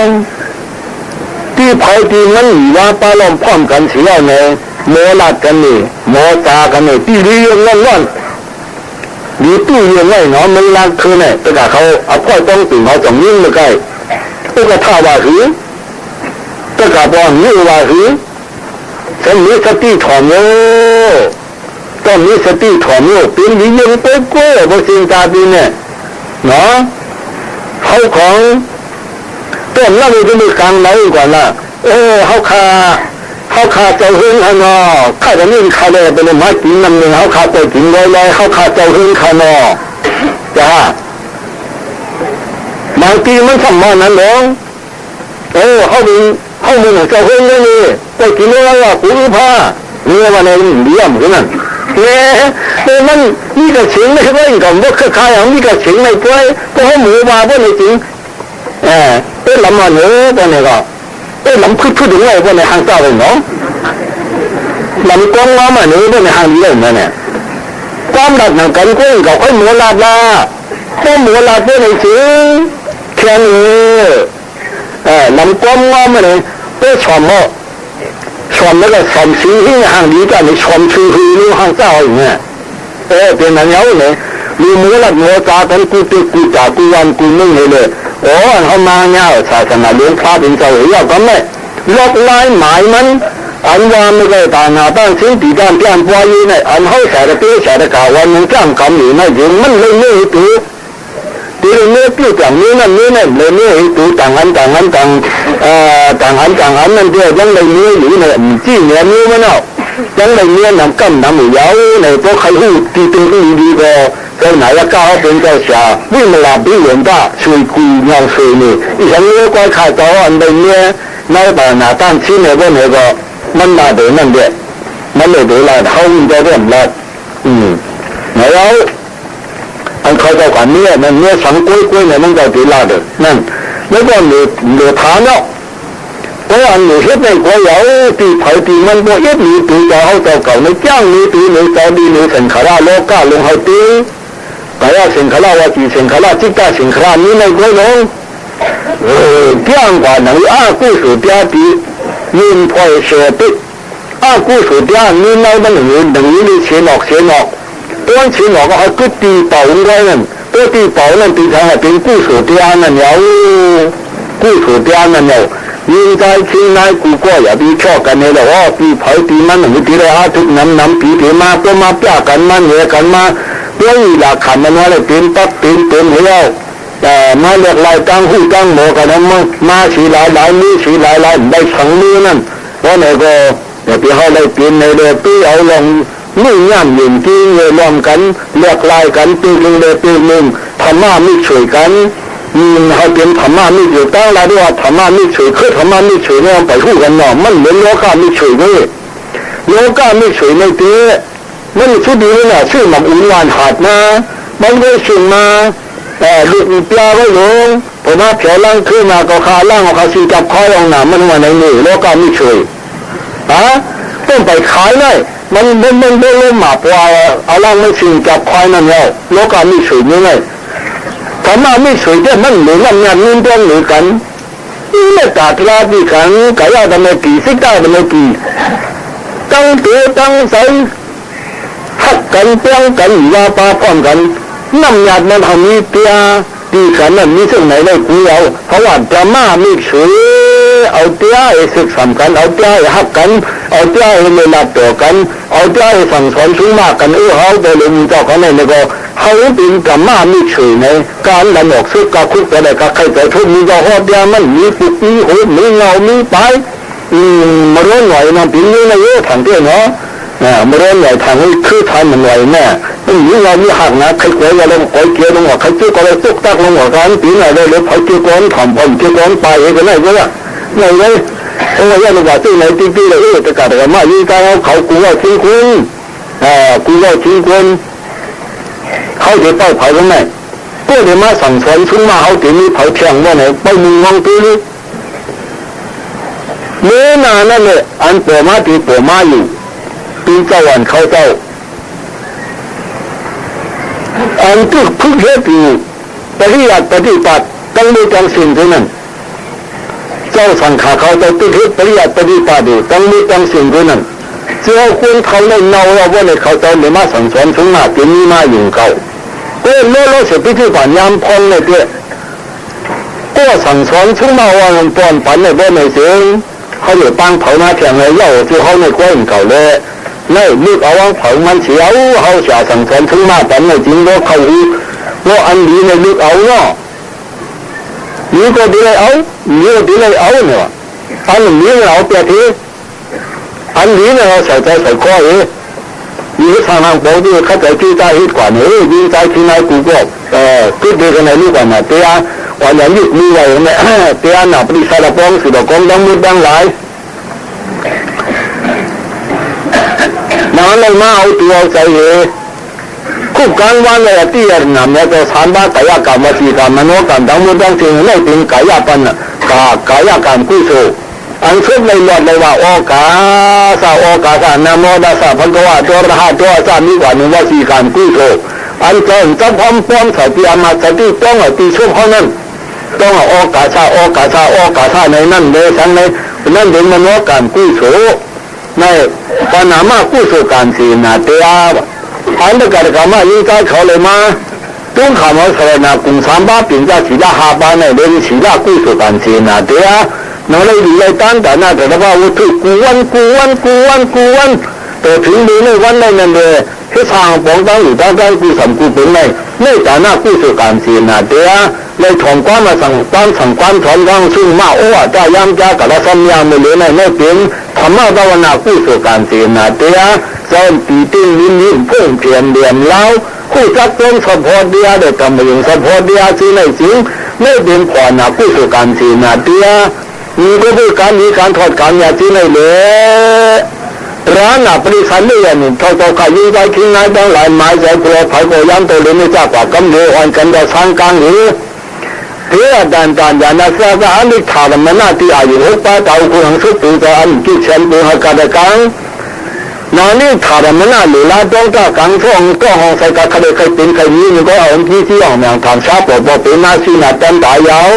งที่เผาตีมันว่าปลาล้อมพร้อมกันเสียเนี่ยโมลัดกันนี่โมตากันนี่ตีเรียงนั่นดีตู้เรียงไว้เนาะมันรักคือเนี่ยแต่เขาเอาพ่อต้องตื่นเขาจะยิ่งไม่ใกล้ตัวกระท่าว่าหือตะกาบองนี่ว่าหือฉันมีสติถอนโยต้องมีสติถอนโยเป็นวิญญาณเป๊ะก้บางสิ่งตาดีเนี่ยเนาะเขาของต้นแล้วมันจะมีกลางไหนก่อนล่ะเขาขาเจ้าหึงฮะเนาะข้าจะนิ่งข้าเลยเป็นไม้กินน้ำหนึ่งเขาขาตัวกินลอยเขาขาเจ้าหึงฮะเนาะจ้าบางทีมันทำมานั้นหรอเขามีเจ้าหึงนี่ไปกินแล้วว่ากูผ้าเนี่ยวันนี้เลี้ยมขึ้นนั่นมันมีกระชิงไม่ใช่กับพวกข้าขายอย่างมีกระชิงในกล้วยก็เขาหมูมาพวกนี้จริงเป็นลำมันเพวกนี้ก็ลำพูดถึงไงพวกในห้างเจ้าเลยเนาะลำกองล้อมาเนื้อพวกในห้างนี้เลยนะเนี่ยความหลักหนังกันกล้วยกับไอ้หมูลาดลาก็หมูลาดพวกในจริงแค่นี้ลำกองล้อมาเลยก็ชมว่าชมแล้วก็ชมสีที่ห้างนี้กันในชมชื่อรู้ห้างเจ้าอย่างเงี้ยเป็นนั้นเยอะเลยมีหมูลาดหมูตากันกูติกูจ่ากูวันกูนึ่งเลยเขามาเงาศาสนาเลี้ยงพระเป็นเจ้าเรื่องก็ไม่ล็อกไล่หมายมันอันว่าไม่ได้ต่างหาตั้งชิ้นตีด้านเปลี่ยนปล่อยเนี่ยอันเขาใส่ตะเกียบใส่ตะกาวันนึงจ้างคำอยู่ในยิงมันเลยเนี่ยตัวตีเนื้อปิ้วต่างนี้นั่นเลยเนี่ยตัวต่างอันนั่นเดียวยังเลยเนื้ออยู่เนี่ยจี้เนี่ยเนื้อมันเอายังเลยเนื้อน้ำกั้มน้ำหมูยาวเนี่ยพวกใครหูตีตัวดีก็เจ้าไหนละก้าวเป็นเจ้าชาวิ่งมาลาบิ้งเหมือนบ้าช่วยคุยเงาช่วยนี่อีฉันเนื้อก้อยขาดตัวอันใดเนื้อในบ้านนาตั้งชิ้นเนี่ยพวกเนี่ยก็มันมาเดินนั่นเดียมันเลยเดินลาดเขาวิ่งจะเริ่มลาดแล้วอันเขาจะขวัญเนี่ยมันเนื้อสังกุ้ยเนี่ยมันจะตีลาดนั่นแล้วก็เหลือฐานเนาะเพราะอันหนูเฮ็ดในก๋วยเหลาตีเผาตีมันพวกเอ็ดหนีตีเจ้าเขาเจ้าเก่าในจ้างหนีตีหนูเจ้าดีหนูสังขาราโลกาลงเขาตีกายสังขาราวาจีสังขารจิตตาสังขารนี้ในกล้วยน้องเพียงกว่าหนังกู้สุดยาตียินพอยเสติกู้สุดยานี้ในมันหนึ่งนี้เสียนอกตัวเสียนอกก็เขาตีเป่าไว้นั่นตัวตีเป่านั่นตีทางเป็นกู้สุดยานั่นเหนียวกู้สุดยานั่นเหนียวยิงใจทิ้งนายกูก็อย่าดีชอบกันเลยว่าตีเผาตีมันหนึ่งตีเลยทุกน้ำปีตีมาตัวมาป้ากันมาเหนือกันมาตัวอีหลักขันมันว่าเลยเป็นปั๊บเป็นหัวแต่มาเลือกลายตั้งหูตั้งหมอกันนั้นมาสีหลายมือสีหลายได้ขังมือนั่นเพราะไหนก็ อย่าไปเขาได้กินในเดือปีเอาลงนี่ย่ำหยิ่งที่เงยรวมกันเลือกลายกันปีหนึ่งเดือปีหนึ่งธรรมะไม่ช่วยกันเขาเป็นธรรมะไม่อยู่ตั้งแล้วด้วยว่าธรรมะไม่ช่วยคือธรรมะไม่ช่วยเนี่ยไปพูดกันหน่อมันเหมือนโลกาไม่ช่วยนี่โลกาไม่ช่วยในตีมันชุดดีเลยนะชื่อหมักอุ่นหวานหาดมามันก็ชิมมาแต่ลูกปลาไว้ลงผมว่าเผียวล่างขึ้นมาก็ขาล่างเอาขาสีจับคอยลงหนามันมาในมือโลกาไม่ช่วยต้องไปขายเลยมันเล่นหมาปลาเอาล่างไม่ชิงจับคอยนั่นแล้วโลกาไม่ช่วยนี่ไงธรรมะไม่ช่วยแต่มันเหมือนงานนิ่งต้องเหมือนกันไม่ตัดลาดีกันกายทำไมกี่สิกาทำไมกี่ตั้งตัวตั้งใจหักกันเปี้ยงกันยาปาพร้อมกันน้ำหยาดมันทำมีเปียดีกันนั่นมีสิ่งไหนได้กูเอาเพราะว่าธรรมะไม่ช่วยเอาเตี้ยให้ศึกษากันเอาเตี้ยให้หักกันเอาเตี้ยให้เวลาต่อกันเอาเตี้ยให้สั่งสอนชุ่มมากกันเขาไปเลยมีเจ้าของในก็เขาเป็นธรรมะไม่ช่วยในการละหมอกซึกกะคุกกะได้กะใครแต่ทุกมีก็หอดเดียมันมีปุกมีหูมีเงามีปลายมาร้อนหน่อยนะปีนี้นะเยอะทางเตี้ยเนาะมาร้อนหน่อยทางนี้คือทางมันหน่อยแน่มันมีเงามีหักนะใครกลัวอย่าลงก้อยเกลียวลงหัวใครเจ้าก็เลยตุกตักลงหัวกันปีไหนได้เลยเขาเกี่ยวก้อนถ่อมผมเกี่ยวก้อนไปเองก็ได้ก็ได้ไงเลยเอาไว้ยังว่าที่ไหนตีๆเลยแต่การมายิ่งการเขากูว่าทิ้งคุณกูว่าทิ้งคุณเขาจะเป้าเผาตรงไหนก็เดี๋ยวมาสั่งสอนชุ่มมาเขาจะมีเผาเพียงว่าไหนไปมีงงตีนี้เมื่อนานั่นเลยอันปวมาตีปวมาอยู่ปีเจ้าวันเขาเจ้าอันที่พึ่งเฮ็ดอยู่ปฏิบัติปฏิบัติต้องมีจังสิ่งเท่านั้นเจ้าสังขาเขาเจ้าตึกเฮ็ดปฏิบัติปฏิบัติอยู่ต้องมีจังสิ่งเท่านั้นเจ้าคุณเขาในเนาเราว่าในเขาเจ้าเดี๋ยวมาสั่งสอนชุ่มมาจะมีมาอยู่เขาก็เมื่อเราเสร็จพิธีผ่านยามพรเลยเพื่อก็สั่งสอนชุ่มมาว่ามันปอนฝันในบ้านในเสียงเขาอยู่ตั้งเผามาแข่งในเย่าที่เขาในกล้วยเก่าเลยนี่ลูกเอาว่าเผามันเสียวเขาจะสั่งสอนชุ่มมาฝันในจริงว่าเขาว่าอันนี้ในลูกเอาเนาะนี่ก็ดีเลยเอานี่ก็ดีเลยเอาเนี่ยอันนี้เราเปลี่ยนทีอันนี้เราใส่ใจใส่ข้อเองยิ่งทางบอกที่เขาใจที่ใจฮิตกว่านี้ยิ่งใจที่นายกูก็คิดดีกันในลูกกันนะเตี้ยวันอย่างนี้มีอะไรเนี่ยเตี้ยหนาปริศาลปองสุดกองดังมุดดังหลายนั่นเลยมาเอาตัวใจคุกการวันเลยที่ยนำเนี่ยจะสานบ้ากายกรรมวิธีกรรมมโนกรรมดังมุดดังสิ่งนี้เป็นกายปัญญากายกรรมกุศลอันสุดในหลอดเลยว่าโอกาสนะโมตัสสะภะคะวะโตอะระหะโตสัมมาสัมพุทธัสสะมีว่าสี่การกุศลอันเกินจะพร้อมสติอามาสติต้องตีช่วงเขานั้นต้องโอกาสในนั่นเลยทั้งในนั่นเป็นมโนกรรมกุศลในปานามากุศลการศีนาเตียอันเดียกันกับมายิ่งใจเขาเลยมาตุ้งขามาสระนากุงสามบ้าปิ่นจ้าสีดาหาบ้านในเรื่องสีดากุศลการศีนาเตียนั่นเลยดีเลยตั้งแต่หน้าแต่ว่าวุฒิกูวันแต่ถึงดีในวันนั้นเลยที่ทางปองตั้งอยู่ตั้งกูสัมกูเป็นไงไม่แต่หน้ากูสุการศีนาเดียเลยถอนก้อนมาสั่งก้อนถอนก้อนซึ่งมาโอ้จ้ายามจ้ากระสัมยามไม่เหลือในไม่เป็นธรรมะภาวนากูสุการศีนาเดียเจ้าปีติ้งยิ้มพุ่งเพียนเดียมเล้าคู่จักต้นสะพอเดียเด็กกำมยังสะพอเดียซึ่งในจริงไม่เป็นขวานากูสุการศีนาเดียมีก็คือการมีการถอดการยาที่ในเลยร้านปริสันนี่อย่างนี้เขาขายยิ่งใจทิ้งนายตั้งหลายไม้ใจกลัวไผ่โกยันตัวเลยไม่ทราบว่ากำเนิดอ่อนกันจะสร้างกลางหรือเพื่อดันยานาซาอันนี้ขาดมันน่าที่อายุ6 ปีเต่าคุณหังสุดตัวจะอันที่เชนตัวหักกระดังนานี่ขาดมันน่าหรือลาต้องก้ากลางช่องก็ห้องใส่กระเดใครเป็นใครนี้มันก็เอาที่ห้องแมงทางชาปอบเป็นหน้าที่หน้าเต็มตายาว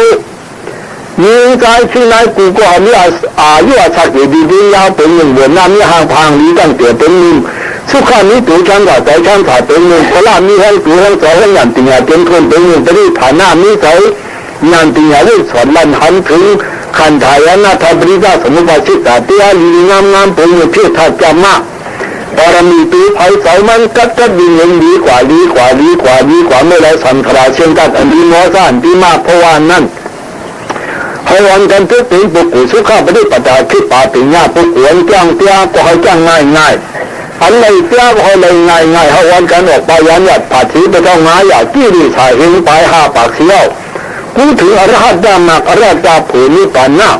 ยิ่งใจที่นายกูก็มีอายุอาศัยดียาวเป็นหนึ่งเดือนน้ำมีห่างพางนี้ตั้งแต่เป็นหนึ่งสุขานี้ตัวฉันก็ใจฉันถ่ายเป็นหนึ่งพลามีให้ตัวให้ใจให้ยันติญาเป็นคนเป็นหนึ่งจะได้ฐานะมีใจยันติญาได้สอนมันหันถึงขันถ่ายนาทบริจาสมุปชิตาเตียลีงามเป็นหนึ่งเพื่อทัดจำมาบารมีปีไผ่ใสมันกัดดีเงินดีกว่าเมื่อไรสันขราเช่นกันอันดีน้อยสั้นดีมากเพราะว่านั่นเ เขาวันกันทุกปีปุกกุสุข้าไปได้ปัจจัยคิดป่าติญาปุกหวนจ้างเตี้ยก็ให้จ้างง่ายอันไหนเตี้ยก็ให้เลยง่ายเขาวันกันออกไปยันหยัดผาชีไปต้องง่ายอยากกี้ดีสายหินไป5 ปากเสียวกูถืออรหัตดามักอรหัตดาผูนิปันนา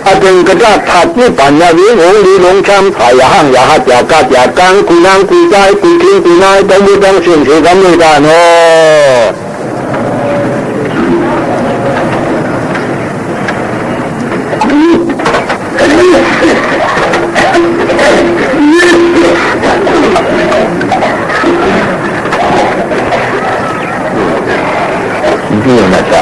อาจารย์กระดาษถัดนิปันนาวิโงลีลงช้ำถ่ายอย่าห้างอย่าหัดอย่ากาดอย่ากางกุยนางกุยใจกุยทิ้งกุยนายต้องมือต้องเสียงเสียงกันไม่ได้เนาะนี่นะจ๊ะ